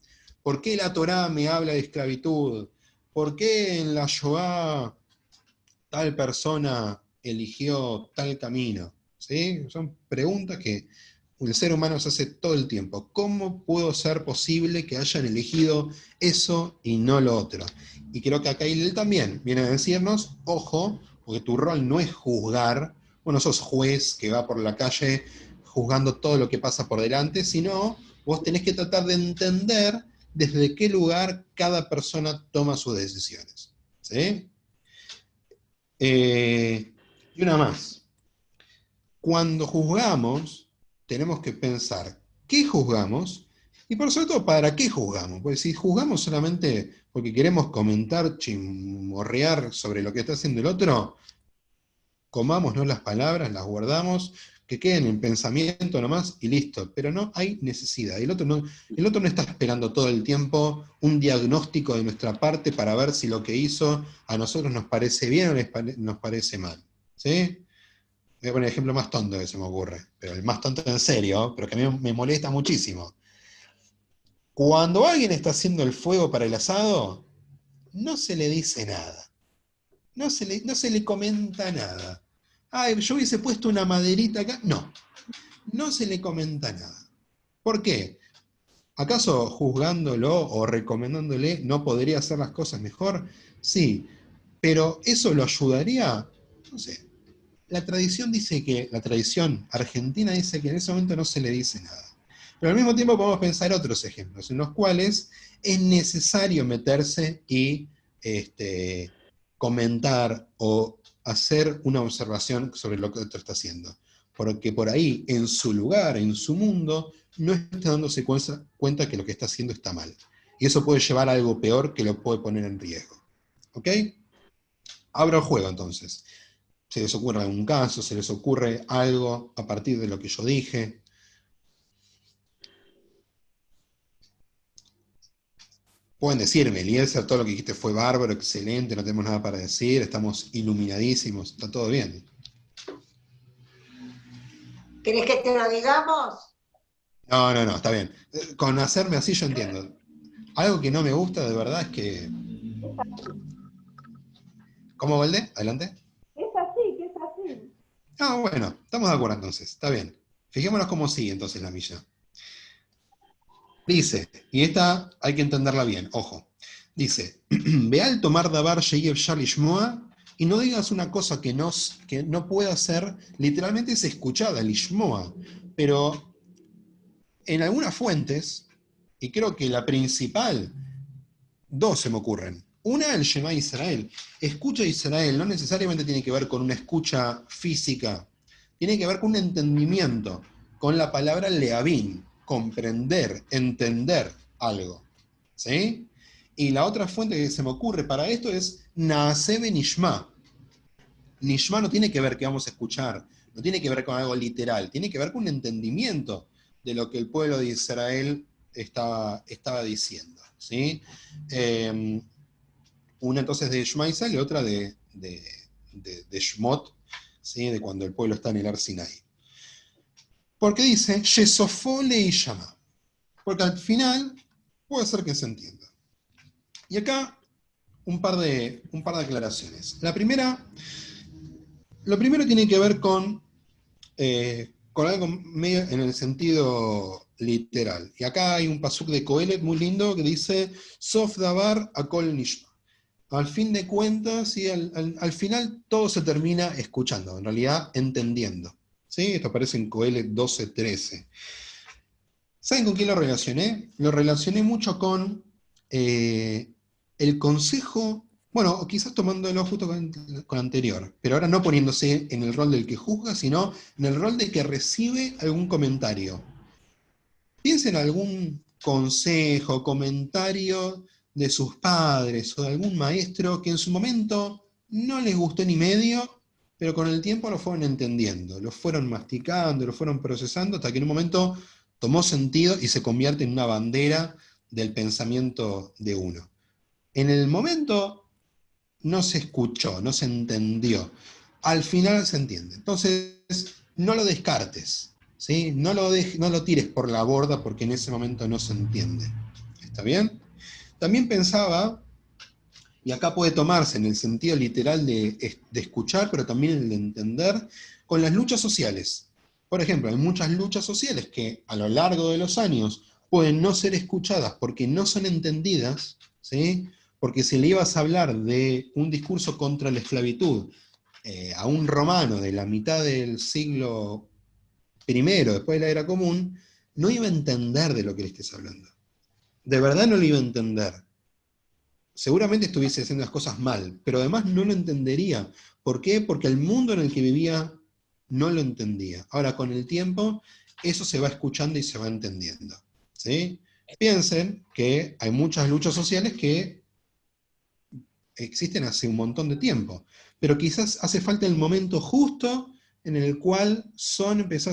¿Por qué la Torá me habla de esclavitud? ¿Por qué en la Shoah tal persona eligió tal camino? ¿Sí? Son preguntas que el ser humano se hace todo el tiempo. ¿Cómo pudo ser posible que hayan elegido eso y no lo otro? Y creo que acá él también viene a decirnos, ojo, porque tu rol no es juzgar, bueno, sos juez que va por la calle juzgando todo lo que pasa por delante, sino vos tenés que tratar de entender desde qué lugar cada persona toma sus decisiones. ¿Sí? Y una más. Cuando juzgamos, tenemos que pensar qué juzgamos y por sobre todo para qué juzgamos. Porque si juzgamos solamente porque queremos comentar, chimorrear sobre lo que está haciendo el otro, comámonos las palabras, las guardamos, que queden en pensamiento nomás y listo. Pero no hay necesidad. El otro no está esperando todo el tiempo un diagnóstico de nuestra parte para ver si lo que hizo a nosotros nos parece bien o nos parece mal. ¿Sí? Voy a poner el ejemplo más tonto que se me ocurre, pero el más tonto en serio, pero que a mí me molesta muchísimo. Cuando alguien está haciendo el fuego para el asado, no se le dice nada. No se le comenta nada. Ay, yo hubiese puesto una maderita acá. No se le comenta nada. ¿Por qué? ¿Acaso juzgándolo o recomendándole no podría hacer las cosas mejor? Sí, pero ¿eso lo ayudaría? No sé. La tradición argentina dice que en ese momento no se le dice nada. Pero al mismo tiempo podemos pensar otros ejemplos, en los cuales es necesario meterse y comentar o hacer una observación sobre lo que otro está haciendo. Porque por ahí, en su lugar, en su mundo, no está dándose cuenta que lo que está haciendo está mal. Y eso puede llevar a algo peor que lo puede poner en riesgo. ¿Ok? Abro el juego entonces. ¿Se les ocurre algún caso? ¿Se les ocurre algo a partir de lo que yo dije? Pueden decirme, Eliezer, todo lo que dijiste fue bárbaro, excelente, no tenemos nada para decir, estamos iluminadísimos, está todo bien. ¿Querés que te lo digamos? No, está bien. Con hacerme así yo entiendo. Algo que no me gusta de verdad es que... ¿Cómo, Valde? Adelante. Es así, que es así. Ah, bueno, estamos de acuerdo entonces, está bien. Fijémonos cómo sigue entonces la milla. Dice, y esta hay que entenderla bien, ojo. Dice, ve al tomar davar sheyev shal lishmoa, y no digas una cosa que no pueda ser, literalmente es escuchada, lishmoa. Pero en algunas fuentes, y creo que la principal, dos se me ocurren. Una, el Shema Israel. Escucha Israel no necesariamente tiene que ver con una escucha física, tiene que ver con un entendimiento, con la palabra leavin, comprender, entender algo. ¿Sí? Y la otra fuente que se me ocurre para esto es Naasebe Nishma. Nishma no tiene que ver que vamos a escuchar, no tiene que ver con algo literal, tiene que ver con un entendimiento de lo que el pueblo de Israel estaba diciendo. ¿Sí? Una entonces de Shema Israel y otra de Shmot, ¿sí? De cuando el pueblo está en el Ar Sinai. Porque dice, Yesofó le llama. Porque al final puede ser que se entienda. Y acá un par de aclaraciones. Lo primero tiene que ver con algo medio en el sentido literal. Y acá hay un pasuk de Kohelet muy lindo que dice, Sof davar akol nishma. Al fin de cuentas, ¿sí? al final todo se termina escuchando, en realidad entendiendo. ¿Sí? Esto aparece en Coelet 12:13. ¿Saben con quién lo relacioné? Lo relacioné mucho con el consejo, bueno, quizás tomándolo justo con anterior, pero ahora no poniéndose en el rol del que juzga, sino en el rol de que recibe algún comentario. Piensen en algún consejo, comentario de sus padres o de algún maestro que en su momento no les gustó ni medio, pero con el tiempo lo fueron entendiendo, lo fueron masticando, lo fueron procesando hasta que en un momento tomó sentido y se convierte en una bandera del pensamiento de uno. En el momento no se escuchó, no se entendió. Al final se entiende. Entonces, no lo descartes, ¿sí? No lo tires por la borda porque en ese momento no se entiende. ¿Está bien? También pensaba, y acá puede tomarse en el sentido literal de escuchar, pero también el de entender, con las luchas sociales. Por ejemplo, hay muchas luchas sociales que a lo largo de los años pueden no ser escuchadas porque no son entendidas, ¿sí? Porque si le ibas a hablar de un discurso contra la esclavitud a un romano de la mitad del siglo I, después de la Era Común, no iba a entender de lo que le estés hablando. De verdad no lo iba a entender. seguramente estuviese haciendo las cosas mal, pero además no lo entendería. ¿Por qué? Porque el mundo en el que vivía no lo entendía. Ahora, con el tiempo, eso se va escuchando y se va entendiendo. ¿Sí? Piensen que hay muchas luchas sociales que existen hace un montón de tiempo, pero quizás hace falta el momento justo en el cual empiezan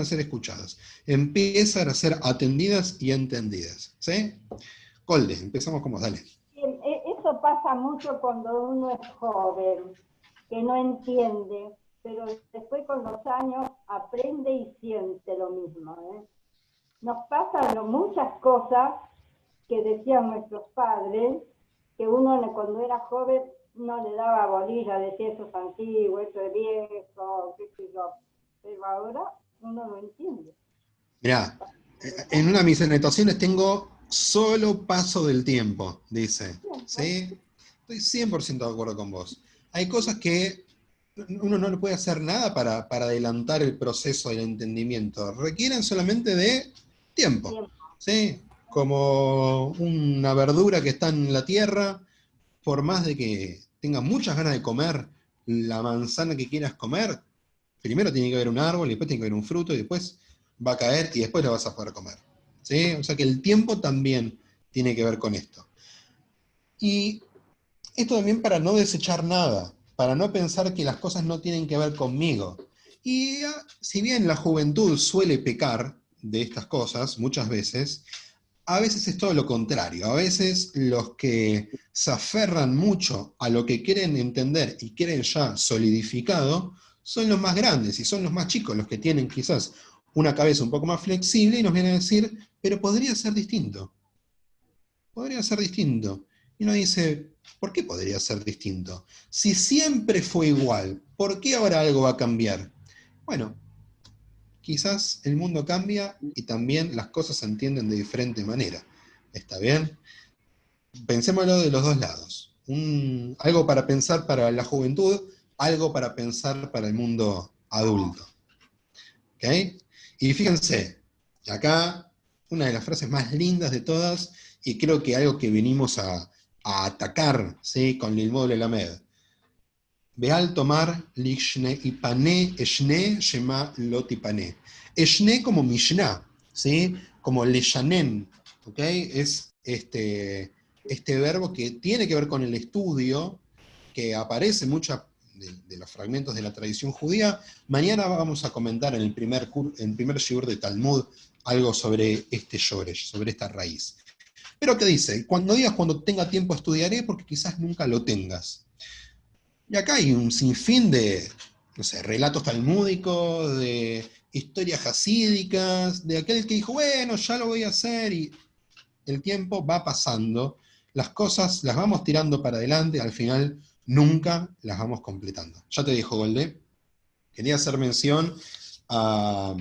a ser escuchadas, empiezan a ser atendidas y entendidas. ¿Sí? Golde, empezamos con vos, dale. Eso pasa mucho cuando uno es joven, que no entiende, pero después con los años aprende y siente lo mismo. Nos pasan muchas cosas que decían nuestros padres, que uno cuando era joven no le daba bolilla, decía eso es antiguo, eso es viejo, qué sé yo, pero ahora uno lo entiende. Mirá, en una de mis anotaciones tengo solo paso del tiempo, dice. ¿Sí? Estoy 100% de acuerdo con vos. Hay cosas que uno no le puede hacer nada para adelantar el proceso del entendimiento. Requieren solamente de tiempo. ¿Sí? Como una verdura que está en la tierra, por más de que tengas muchas ganas de comer la manzana que quieras comer, primero tiene que haber un árbol, y después tiene que haber un fruto, y después va a caer, y después lo vas a poder comer. ¿Sí? O sea que el tiempo también tiene que ver con esto. Y esto también para no desechar nada, para no pensar que las cosas no tienen que ver conmigo. Y si bien la juventud suele pecar de estas cosas muchas veces, a veces es todo lo contrario. A veces los que se aferran mucho a lo que quieren entender y quieren ya solidificado, son los más grandes y son los más chicos, los que tienen quizás una cabeza un poco más flexible y nos vienen a decir, pero podría ser distinto. Podría ser distinto. Y uno dice, ¿por qué podría ser distinto? Si siempre fue igual, ¿por qué ahora algo va a cambiar? Bueno, quizás el mundo cambia y también las cosas se entienden de diferente manera. ¿Está bien? Pensémoslo de los dos lados. Algo para pensar para la juventud, algo para pensar para el mundo adulto. ¿Ok? Y fíjense, acá una de las frases más lindas de todas, y creo que algo que venimos a atacar, ¿sí? Con Lilmod Lelamed. Beal tomar lishne ipane eshne shema lotipane. Eshne como Mishnah, ¿sí? Como leshanen, ¿ok? Es este verbo que tiene que ver con el estudio, que aparece en muchos de los fragmentos de la tradición judía. Mañana vamos a comentar en el primer shiur de Talmud algo sobre este shoresh, sobre esta raíz. Pero ¿qué dice? Cuando digas cuando tenga tiempo estudiaré, porque quizás nunca lo tengas. Y acá hay un sinfín de, no sé, relatos talmúdicos, de historias hasídicas, de aquel que dijo, bueno, ya lo voy a hacer, y el tiempo va pasando, las cosas las vamos tirando para adelante, al final nunca las vamos completando. Ya te dijo Golde, quería hacer mención a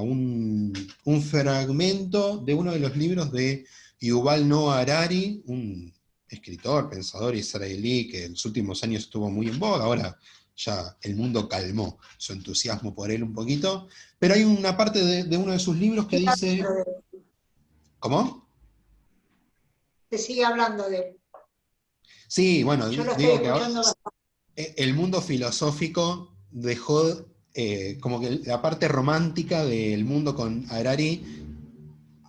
un fragmento de uno de los libros de Yuval Noah Harari, un escritor, pensador israelí que en los últimos años estuvo muy en boga, ahora ya el mundo calmó su entusiasmo por él un poquito, pero hay una parte de uno de sus libros que dice... ¿Cómo? Se sigue hablando de él. Sí, bueno, Yo lo digo estoy que ahora escuchando. el mundo filosófico dejó como que la parte romántica del mundo con Harari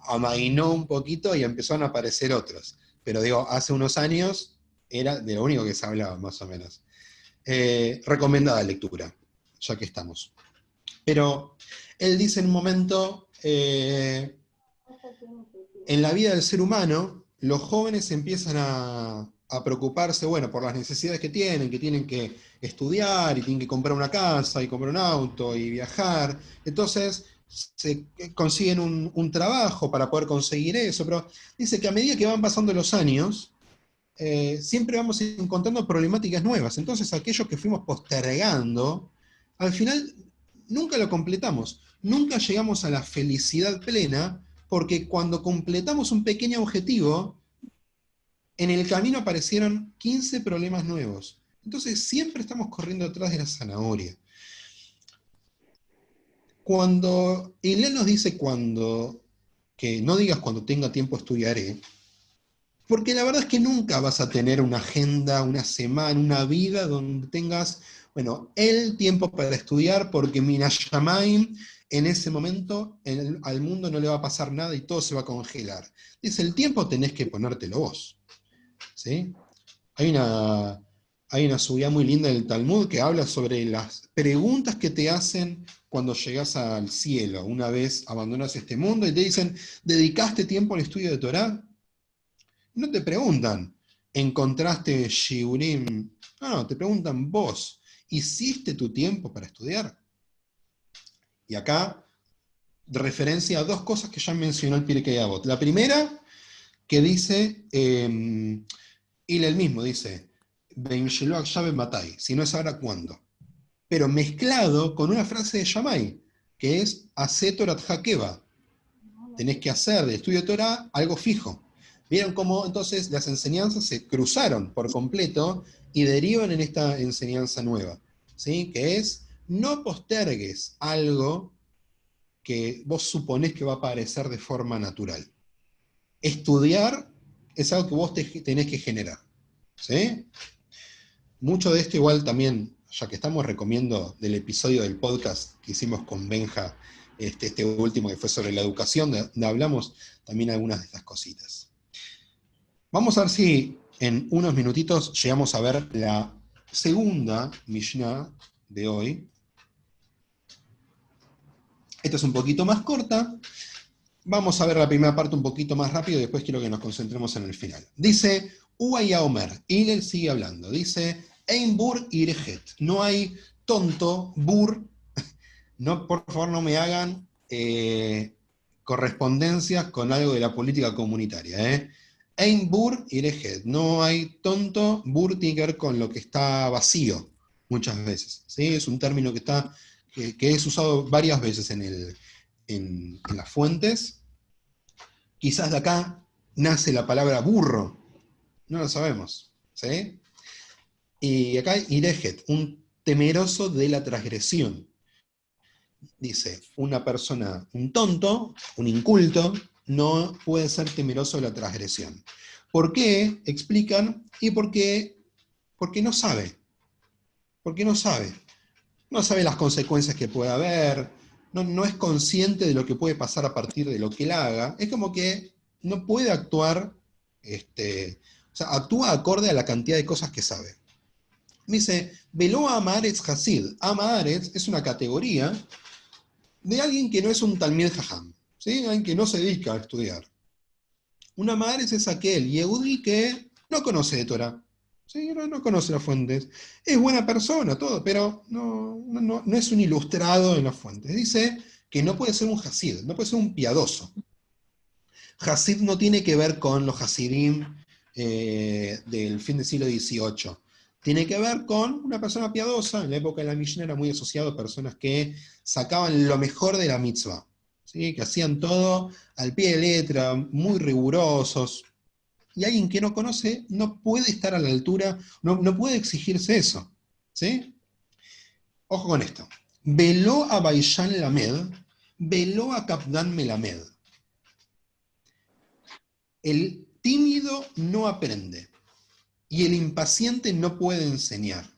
amainó un poquito y empezaron a aparecer otros. Pero digo, hace unos años era de lo único que se hablaba, más o menos. Recomendada lectura, ya que estamos. Pero él dice en un momento, en la vida del ser humano, los jóvenes empiezan a preocuparse, bueno, por las necesidades que tienen que estudiar, y tienen que comprar una casa, y comprar un auto, y viajar. Entonces, se consiguen un trabajo para poder conseguir eso, pero dice que a medida que van pasando los años, siempre vamos encontrando problemáticas nuevas. Entonces, aquello que fuimos postergando, al final nunca lo completamos. Nunca llegamos a la felicidad plena, porque cuando completamos un pequeño objetivo, en el camino aparecieron 15 problemas nuevos. Entonces siempre estamos corriendo atrás de la zanahoria. Cuando Hillel nos dice que no digas cuando tenga tiempo estudiaré, Porque la verdad es que nunca vas a tener una agenda, una semana, una vida donde tengas, bueno, el tiempo para estudiar, porque Minashamayim, en ese momento al mundo no le va a pasar nada y todo se va a congelar. Dice, el tiempo tenés que ponértelo vos. ¿Sí? Hay una subida muy linda del Talmud que habla sobre las preguntas que te hacen cuando llegas al cielo, una vez abandonas este mundo, y te dicen, ¿dedicaste tiempo al estudio de Torah? No te preguntan, ¿encontraste shiurim? No, te preguntan vos, ¿hiciste tu tiempo para estudiar? Y acá, de referencia a dos cosas que ya mencionó el Pirkei Avot. La primera, que dice, y él mismo dice, si no es ahora, ¿cuándo? Pero mezclado con una frase de Shammai, que es, Hacé Torat Hakeva. Tenés que hacer del estudio de Torah algo fijo. Vieron cómo entonces las enseñanzas se cruzaron por completo y derivan en esta enseñanza nueva, ¿sí? Que es, no postergues algo que vos suponés que va a aparecer de forma natural. Estudiar es algo que vos tenés que generar, ¿sí? Mucho de esto igual también, ya que estamos, recomiendo del episodio del podcast que hicimos con Benja, este último que fue sobre la educación, donde hablamos también algunas de estas cositas. Vamos a ver si en unos minutitos llegamos a ver la segunda Mishnah de hoy. Esta es un poquito más corta. Vamos a ver la primera parte un poquito más rápido y después quiero que nos concentremos en el final. Dice, Uaya Omer, y él sigue hablando, dice, Ein bur irejet, no hay tonto, bur, no, por favor no me hagan correspondencias con algo de la política comunitaria. Ein bur irejet, no hay tonto, bur tiene que ver con lo que está vacío, muchas veces. ¿Sí? Es un término que es usado varias veces en las fuentes. Quizás de acá nace la palabra burro, no lo sabemos, ¿sí? Y acá irejet, un temeroso de la transgresión. Dice, una persona, un tonto, un inculto, no puede ser temeroso de la transgresión. ¿Por qué? Explican, y porque no sabe. Porque no sabe. No sabe las consecuencias que puede haber, no es consciente de lo que puede pasar a partir de lo que él haga. Es como que no puede actuar, o sea, actúa acorde a la cantidad de cosas que sabe. Me dice, Velo Amaretz Hasid. Amaretz es una categoría de alguien que no es un Talmid Jajam, ¿sí? Alguien que no se dedica a estudiar. Un Amaretz es aquel Yehudi que no conoce de Torah, ¿sí? No conoce las fuentes. Es buena persona, todo, pero no es un ilustrado en las fuentes. Dice que no puede ser un Hasid, no puede ser un piadoso. Hasid no tiene que ver con los Hasidim del fin del siglo XVIII. Tiene que ver con una persona piadosa. En la época de la Mishnah era muy asociado a personas que sacaban lo mejor de la mitzvah, ¿sí? Que hacían todo al pie de letra, muy rigurosos. Y alguien que no conoce no puede estar a la altura, no puede exigirse eso, ¿sí? Ojo con esto. Veló a Baishan Lamed, veló a Kapdan Melamed. El tímido no aprende y el impaciente no puede enseñar.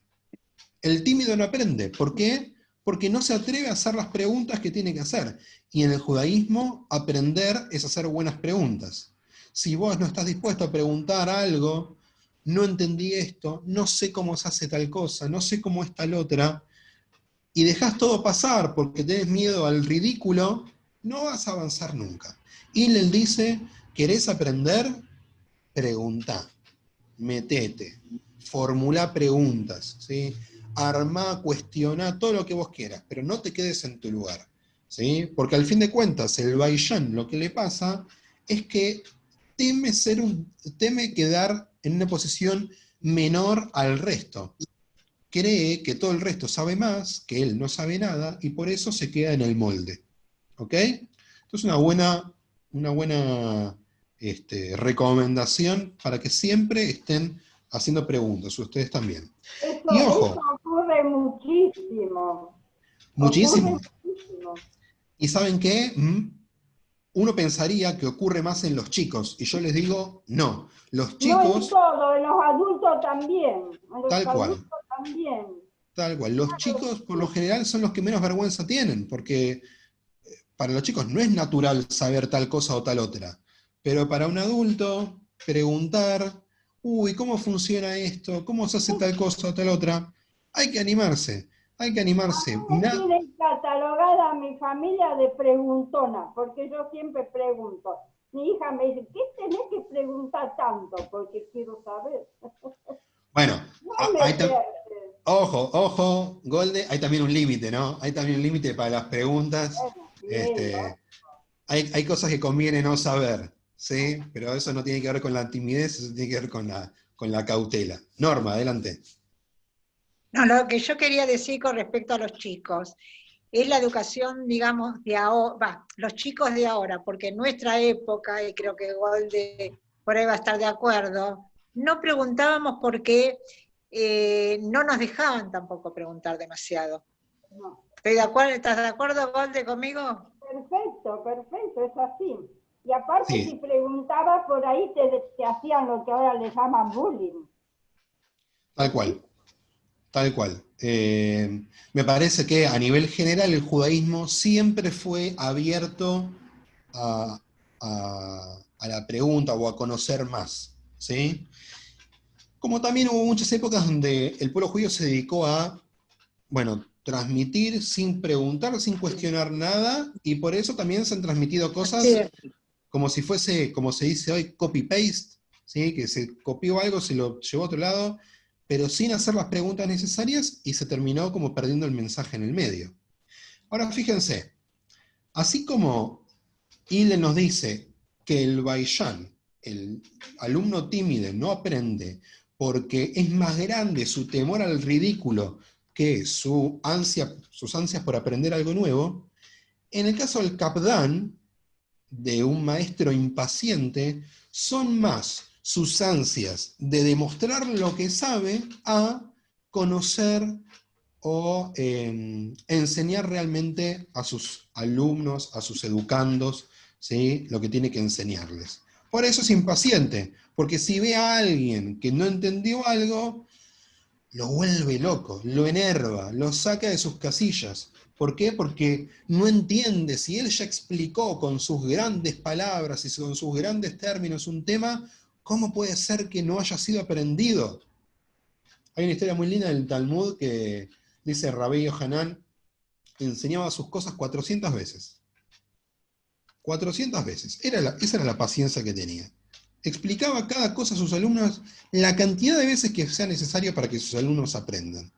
El tímido no aprende. ¿Por qué? Porque no se atreve a hacer las preguntas que tiene que hacer. Y en el judaísmo, aprender es hacer buenas preguntas. Si vos no estás dispuesto a preguntar algo, no entendí esto, no sé cómo se hace tal cosa, no sé cómo es tal otra, y dejás todo pasar porque tenés miedo al ridículo, no vas a avanzar nunca. Y él dice, ¿querés aprender? Preguntá, metete, formulá preguntas, ¿sí? Armá, cuestioná, todo lo que vos quieras, pero no te quedes en tu lugar, ¿sí? Porque al fin de cuentas, el Baiyán lo que le pasa es que teme quedar en una posición menor al resto. Cree que todo el resto sabe más, que él no sabe nada, y por eso se queda en el molde. ¿Ok? Entonces una buena recomendación para que siempre estén haciendo preguntas, ustedes también. Y Eso ojo, ocurre muchísimo. muchísimo. Ocurre muchísimo. ¿Y saben qué? uno pensaría que ocurre más en los chicos, y yo les digo, no. Los No en chicos, todo, en los adultos también. En los tal cual, adultos también. tal cual. Los chicos, por lo general, son los que menos vergüenza tienen, porque para los chicos no es natural saber tal cosa o tal otra. Pero para un adulto, preguntar, uy, ¿cómo funciona esto? ¿Cómo se hace tal cosa o tal otra? Hay que animarse, hay que animarse. Me tienen catalogada a mi familia de preguntona, porque yo siempre pregunto. Mi hija me dice, ¿qué tenés que preguntar tanto? Porque quiero saber. Bueno, No hay me pierdes. ojo, ojo, Golde, hay también un límite, ¿no? Hay también un límite para las preguntas. Bien, ¿no? Hay cosas que conviene no saber, ¿sí? Pero eso no tiene que ver con la timidez, eso tiene que ver con la cautela. Norma, adelante. No, lo que yo quería decir con respecto a los chicos es la educación, digamos, de ahora, los chicos de ahora, porque en nuestra época, y creo que Golde por ahí va a estar de acuerdo, no preguntábamos porque no nos dejaban tampoco preguntar demasiado. No. ¿Estoy de acuerdo? ¿Estás de acuerdo, Golde, conmigo? Perfecto, perfecto, es así. Y aparte, Sí. si preguntabas por ahí, te hacían lo que ahora le llaman bullying. Tal cual, tal cual. Me parece que a nivel general el judaísmo siempre fue abierto a, a la pregunta o a conocer más, ¿sí? Como también hubo muchas épocas donde el pueblo judío se dedicó a, bueno, transmitir sin preguntar, sin cuestionar nada, y por eso también se han transmitido cosas Sí. como si fuese, como se dice hoy, copy-paste, ¿sí? Que se copió algo, se lo llevó a otro lado, pero sin hacer las preguntas necesarias y se terminó como perdiendo el mensaje en el medio. Ahora fíjense, así como Hillel nos dice que el Baishan, el alumno tímido, no aprende porque es más grande su temor al ridículo que sus ansias por aprender algo nuevo, en el caso del Kapdan, de un maestro impaciente, son más sus ansias de demostrar lo que sabe a conocer o enseñar realmente a sus alumnos, a sus educandos, ¿sí? Lo que tiene que enseñarles. Por eso es impaciente, porque si ve a alguien que no entendió algo, lo vuelve loco, lo enerva, lo saca de sus casillas. ¿Por qué? Porque no entiende, si él ya explicó con sus grandes palabras y con sus grandes términos un tema, ¿cómo puede ser que no haya sido aprendido? Hay una historia muy linda del Talmud que dice Rabbi Yohanan enseñaba sus cosas 400 veces. 400 veces. Esa era la paciencia que tenía. Explicaba cada cosa a sus alumnos la cantidad de veces que sea necesario para que sus alumnos aprendan.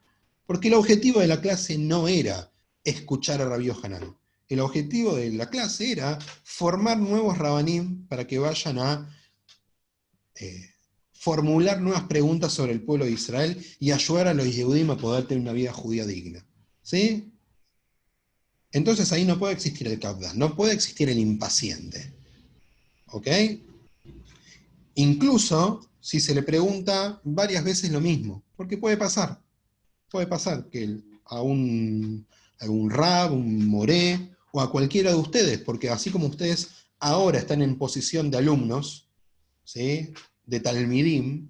Porque el objetivo de la clase no era escuchar a Rabbi Yohanan. El objetivo de la clase era formar nuevos rabanim para que vayan a formular nuevas preguntas sobre el pueblo de Israel y ayudar a los Yehudim a poder tener una vida judía digna. ¿Sí? Entonces ahí no puede existir el Kapdan, no puede existir el impaciente. ¿Ok? Incluso si se le pregunta varias veces lo mismo, porque puede pasar que a un rab, un moré, o a cualquiera de ustedes, porque así como ustedes ahora están en posición de alumnos, ¿sí? De talmidim,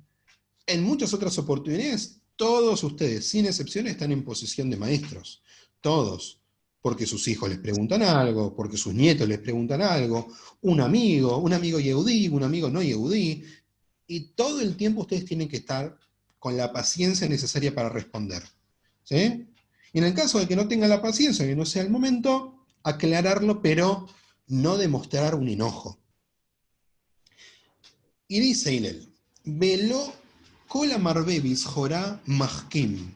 en muchas otras oportunidades, todos ustedes, sin excepción, están en posición de maestros. Todos. Porque sus hijos les preguntan algo, porque sus nietos les preguntan algo, un amigo yehudí, un amigo no yehudí, y todo el tiempo ustedes tienen que estar con la paciencia necesaria para responder. ¿Sí? Y en el caso de que no tenga la paciencia, que no sea el momento, aclararlo, pero no demostrar un enojo. Y dice Hillel, veló Kola Marbevis Jorá Mahkim.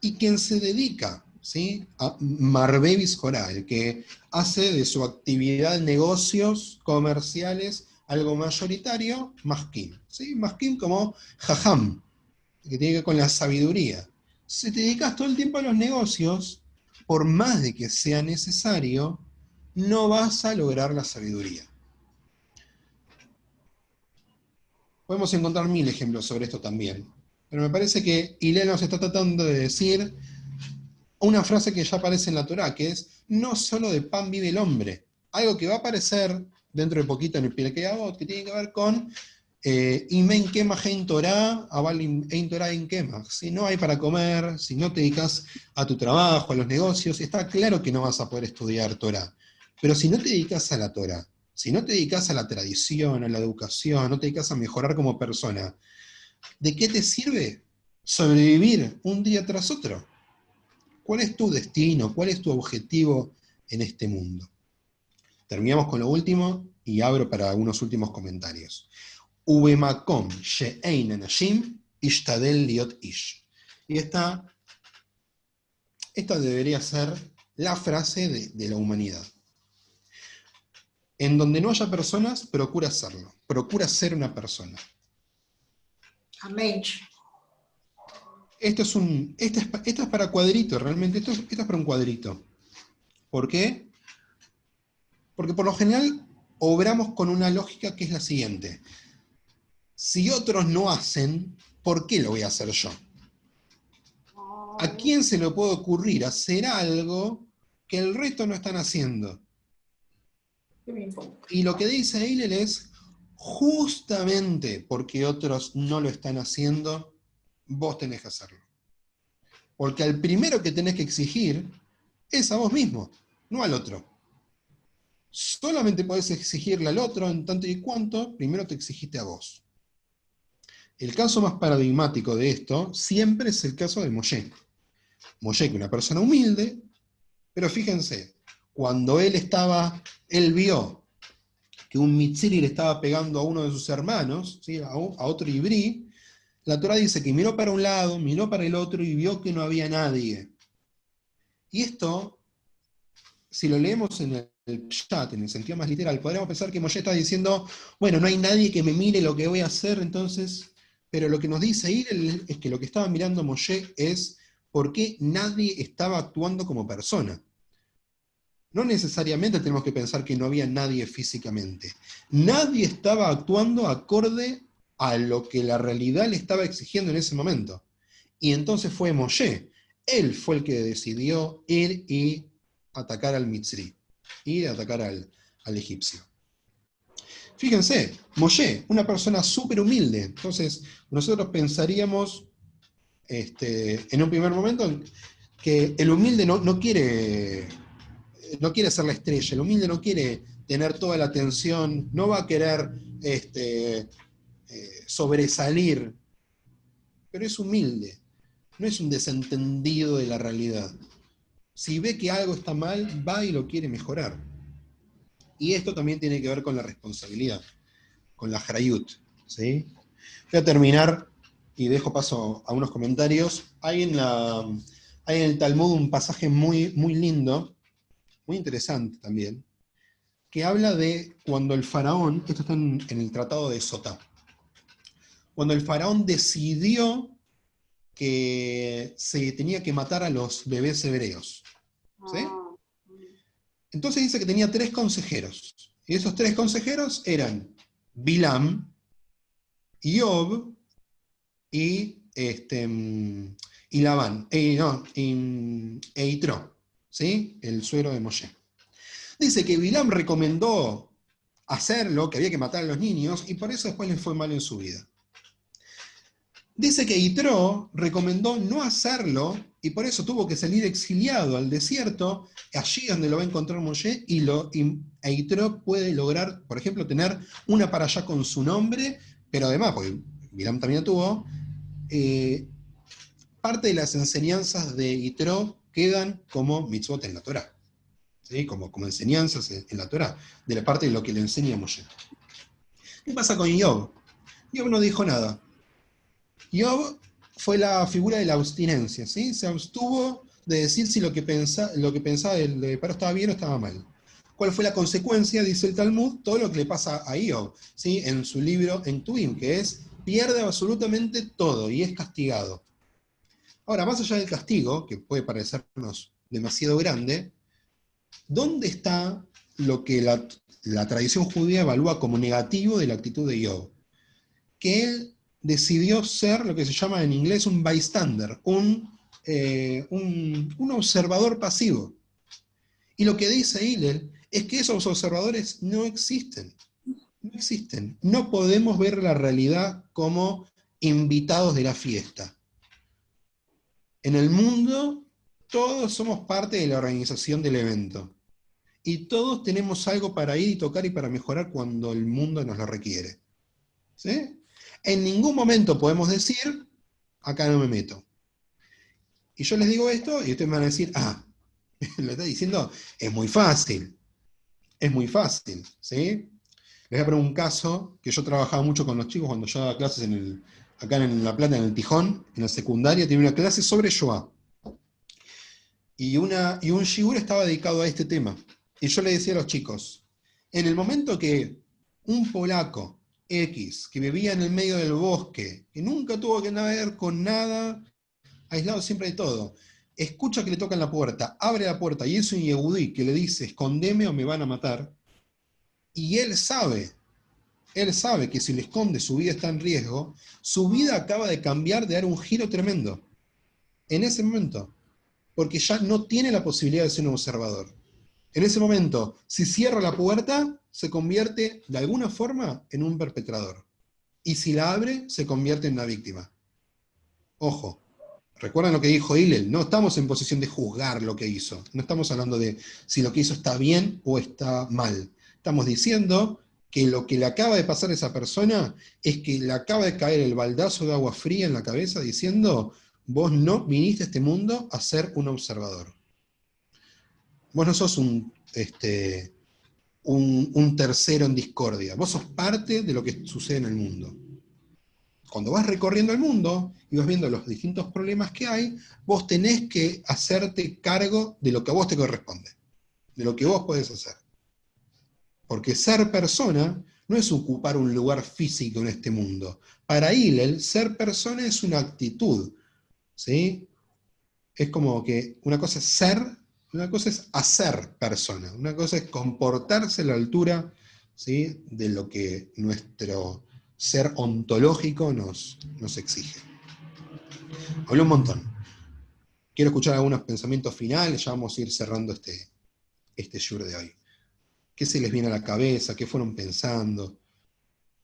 Y quien se dedica, ¿sí? A Marbevis Jorá, el que hace de su actividad negocios comerciales algo mayoritario, Mahkim. ¿Sí? Mahkim como Jajam, que tiene que ver con la sabiduría. Si te dedicas todo el tiempo a los negocios, por más de que sea necesario, no vas a lograr la sabiduría. Podemos encontrar 1000 ejemplos sobre esto también. Pero me parece que Hillel nos está tratando de decir una frase que ya aparece en la Torá, que es, no solo de pan vive el hombre. Algo que va a aparecer dentro de poquito en el Pirkei Avot, que tiene que ver con Imen Kemach Ein Torah, Aval Ein Torah Ein Kemach. Si no hay para comer, si no te dedicas a tu trabajo, a los negocios, está claro que no vas a poder estudiar Torah. Pero si no te dedicas a la Torah, si no te dedicas a la tradición, a la educación, no te dedicas a mejorar como persona, ¿de qué te sirve sobrevivir un día tras otro? ¿Cuál es tu destino? ¿Cuál es tu objetivo en este mundo? Terminamos con lo último y abro para unos últimos comentarios. Ubemakom she'ein anashim ishtadel liot ish. Y esta debería ser la frase de la humanidad. En donde no haya personas, procura serlo. Procura ser una persona. Amén. Esto es para cuadrito, realmente. Esto es para un cuadrito. ¿Por qué? Porque por lo general obramos con una lógica que es la siguiente. Si otros no hacen, ¿por qué lo voy a hacer yo? ¿A quién se le puede ocurrir hacer algo que el resto no están haciendo? Y lo que dice Hillel es, justamente porque otros no lo están haciendo, vos tenés que hacerlo. Porque al primero que tenés que exigir es a vos mismo, no al otro. Solamente podés exigirle al otro en tanto y cuanto primero te exigiste a vos. El caso más paradigmático de esto siempre es el caso de Moshe. Moshe, que es una persona humilde, pero fíjense, cuando él vio que un Mitzri le estaba pegando a uno de sus hermanos, ¿sí? a otro Ibrí, la Torá dice que miró para un lado, miró para el otro y vio que no había nadie. Y esto, si lo leemos en el Pshat, en el sentido más literal, podríamos pensar que Moshe está diciendo, bueno, no hay nadie que me mire lo que voy a hacer, entonces, pero lo que nos dice Hillel es que lo que estaba mirando Moshe es por qué nadie estaba actuando como persona. No necesariamente tenemos que pensar que no había nadie físicamente. Nadie estaba actuando acorde a lo que la realidad le estaba exigiendo en ese momento. Y entonces fue Moshe. Él fue el que decidió ir y atacar al Mitzri, ir a atacar al egipcio. Fíjense, Moshe, una persona súper humilde. Entonces, nosotros pensaríamos, en un primer momento, que el humilde no quiere ser la estrella, el humilde no quiere tener toda la atención, no va a querer sobresalir, pero es humilde, no es un desentendido de la realidad. Si ve que algo está mal, va y lo quiere mejorar. Y esto también tiene que ver con la responsabilidad, con la Harayut, ¿sí? Voy a terminar y dejo paso a unos comentarios. Hay en el Talmud un pasaje muy, muy lindo, muy interesante también, que habla de cuando el faraón, esto está en el tratado de Sotá, cuando el faraón decidió que se tenía que matar a los bebés hebreos. ¿Sí? Entonces dice que tenía 3 consejeros, y esos 3 consejeros eran Bilam, Iob y Labán, e Yitro, ¿sí? El suegro de Moshe. Dice que Bilam recomendó hacerlo, que había que matar a los niños, y por eso después le fue mal en su vida. Dice que Yitro recomendó no hacerlo, y por eso tuvo que salir exiliado al desierto, allí donde lo va a encontrar Moshe, y Yitro puede lograr, por ejemplo, tener una parashá con su nombre, pero además, porque Bilam también tuvo, parte de las enseñanzas de Yitro quedan como mitzvot en la Torá, ¿sí? como enseñanzas en la Torá, de la parte de lo que le enseña Moshe. ¿Qué pasa con Iob? Iob no dijo nada. Iob fue la figura de la abstinencia, ¿sí? Se abstuvo de decir si lo que pensaba del paro estaba bien o estaba mal. ¿Cuál fue la consecuencia? Dice el Talmud, todo lo que le pasa a Iob, ¿sí? En su libro en Tuvim, que es, pierde absolutamente todo y es castigado. Ahora, más allá del castigo, que puede parecernos demasiado grande, ¿dónde está lo que la tradición judía evalúa como negativo de la actitud de Iob? Que él decidió ser lo que se llama en inglés un bystander, un observador pasivo. Y lo que dice Hillel es que esos observadores no existen. No existen. No podemos ver la realidad como invitados de la fiesta. En el mundo, todos somos parte de la organización del evento. Y todos tenemos algo para ir y tocar y para mejorar cuando el mundo nos lo requiere. ¿Sí? En ningún momento podemos decir, acá no me meto. Y yo les digo esto y ustedes me van a decir, lo está diciendo, es muy fácil. Es muy fácil, ¿sí? Les voy a poner un caso que yo trabajaba mucho con los chicos cuando yo daba clases acá en La Plata, en el Tijón, en la secundaria, tenía una clase sobre Shoah. Y un shiur estaba dedicado a este tema. Y yo le decía a los chicos, en el momento que un polaco X, que vivía en el medio del bosque, que nunca tuvo que ver con nada, aislado siempre de todo, escucha que le tocan la puerta, abre la puerta, y es un yehudí que le dice, escondeme o me van a matar, y él sabe que si le esconde su vida está en riesgo, su vida acaba de cambiar, de dar un giro tremendo, en ese momento, porque ya no tiene la posibilidad de ser un observador. En ese momento, si cierra la puerta, se convierte de alguna forma en un perpetrador. Y si la abre, se convierte en una víctima. Ojo, recuerdan lo que dijo Hillel, no estamos en posición de juzgar lo que hizo. No estamos hablando de si lo que hizo está bien o está mal. Estamos diciendo que lo que le acaba de pasar a esa persona es que le acaba de caer el baldazo de agua fría en la cabeza diciendo, vos no viniste a este mundo a ser un observador. Vos no sos un tercero en discordia. Vos sos parte de lo que sucede en el mundo. Cuando vas recorriendo el mundo y vas viendo los distintos problemas que hay, vos tenés que hacerte cargo de lo que a vos te corresponde, de lo que vos podés hacer. Porque ser persona no es ocupar un lugar físico en este mundo. Para Hillel, ser persona es una actitud, ¿sí? Es como que una cosa es ser, una cosa es hacer persona, una cosa es comportarse a la altura, ¿sí?, de lo que nuestro ser ontológico nos exige. Hablé un montón. Quiero escuchar algunos pensamientos finales, ya vamos a ir cerrando este shiur de hoy. ¿Qué se les viene a la cabeza? ¿Qué fueron pensando?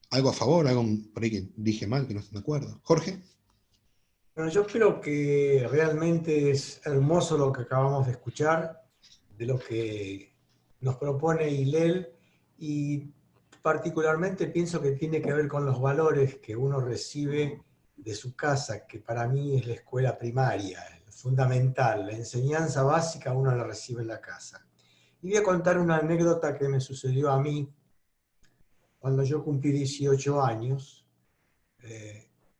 ¿Algo a favor? ¿Algo por ahí que dije mal, que no me acuerdo? ¿Jorge? Bueno, yo creo que realmente es hermoso lo que acabamos de escuchar, de lo que nos propone Hillel, y particularmente pienso que tiene que ver con los valores que uno recibe de su casa, que para mí es la escuela primaria, fundamental, la enseñanza básica uno la recibe en la casa. Y voy a contar una anécdota que me sucedió a mí cuando yo cumplí 18 años.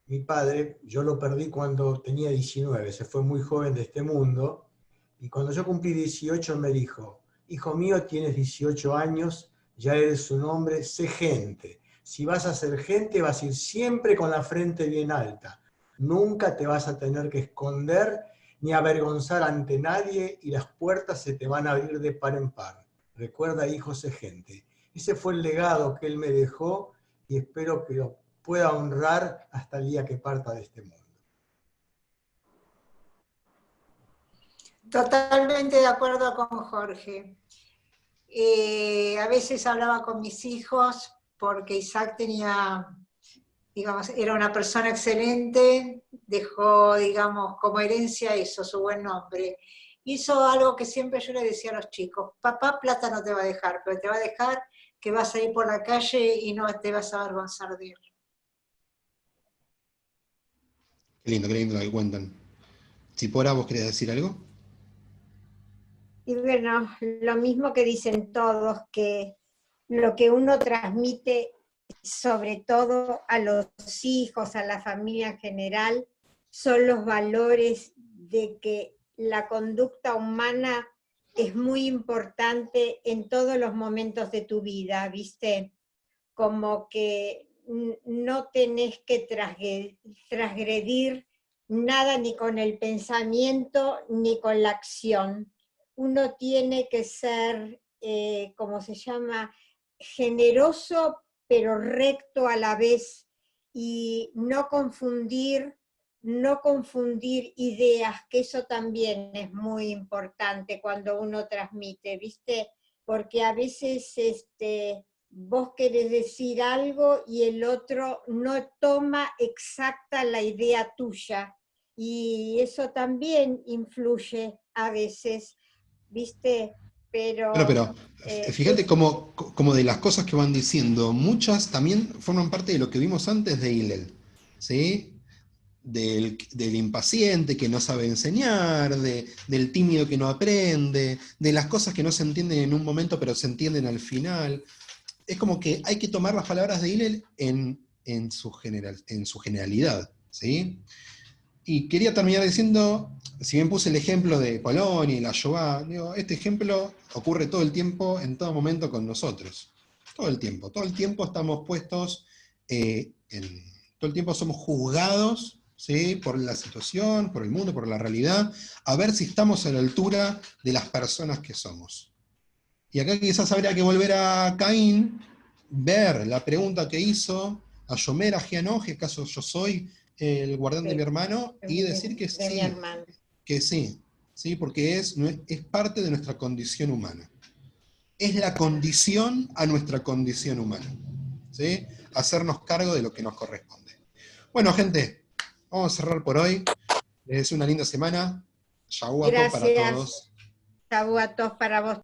Mi padre, yo lo perdí cuando tenía 19, se fue muy joven de este mundo, y cuando yo cumplí 18 me dijo, hijo mío, tienes 18 años, ya eres un hombre, sé gente. Si vas a ser gente, vas a ir siempre con la frente bien alta. Nunca te vas a tener que esconder ni avergonzar ante nadie y las puertas se te van a abrir de par en par. Recuerda, hijo, sé gente. Ese fue el legado que él me dejó y espero que lo pueda honrar hasta el día que parta de este mundo. Totalmente de acuerdo con Jorge. A veces hablaba con mis hijos porque Isaac tenía, digamos, era una persona excelente, dejó, digamos, como herencia eso, su buen nombre. Hizo algo que siempre yo le decía a los chicos, papá plata no te va a dejar, pero te va a dejar que vas a ir por la calle y no te vas a avergonzar de él. Qué lindo lo que cuentan. Tzipora, ¿vos querés decir algo? Y bueno, lo mismo que dicen todos, que lo que uno transmite, sobre todo a los hijos, a la familia en general, son los valores de que la conducta humana es muy importante en todos los momentos de tu vida, ¿viste? Como que no tenés que transgredir nada ni con el pensamiento ni con la acción. Uno tiene que ser, ¿cómo se llama?, generoso pero recto a la vez, y no confundir ideas, que eso también es muy importante cuando uno transmite, ¿viste? porque a veces vos querés decir algo y el otro no toma exacta la idea tuya, y eso también influye a veces, ¿viste? Pero Pero fíjate como de las cosas que van diciendo, muchas también forman parte de lo que vimos antes de Hillel, ¿sí? Del impaciente que no sabe enseñar, del tímido que no aprende, de las cosas que no se entienden en un momento pero se entienden al final. Es como que hay que tomar las palabras de Hillel en su generalidad, ¿sí? Y quería terminar diciendo, si bien puse el ejemplo de Polonia y la Shoah, digo, este ejemplo ocurre todo el tiempo, en todo momento con nosotros. Todo el tiempo estamos puestos, todo el tiempo somos juzgados, ¿sí? Por la situación, por el mundo, por la realidad, a ver si estamos a la altura de las personas que somos. Y acá quizás habría que volver a Caín, ver la pregunta que hizo a Yomer, a Gianoje, acaso yo soy el guardián de mi hermano, y decir que de mi sí, hermano. que sí, ¿sí? Porque es parte de nuestra condición humana. Es la condición a nuestra condición humana, ¿sí? Hacernos cargo de lo que nos corresponde. Bueno, gente, vamos a cerrar por hoy. Les deseo una linda semana. Shavuot para Gracias. todos. Shavuot para vos.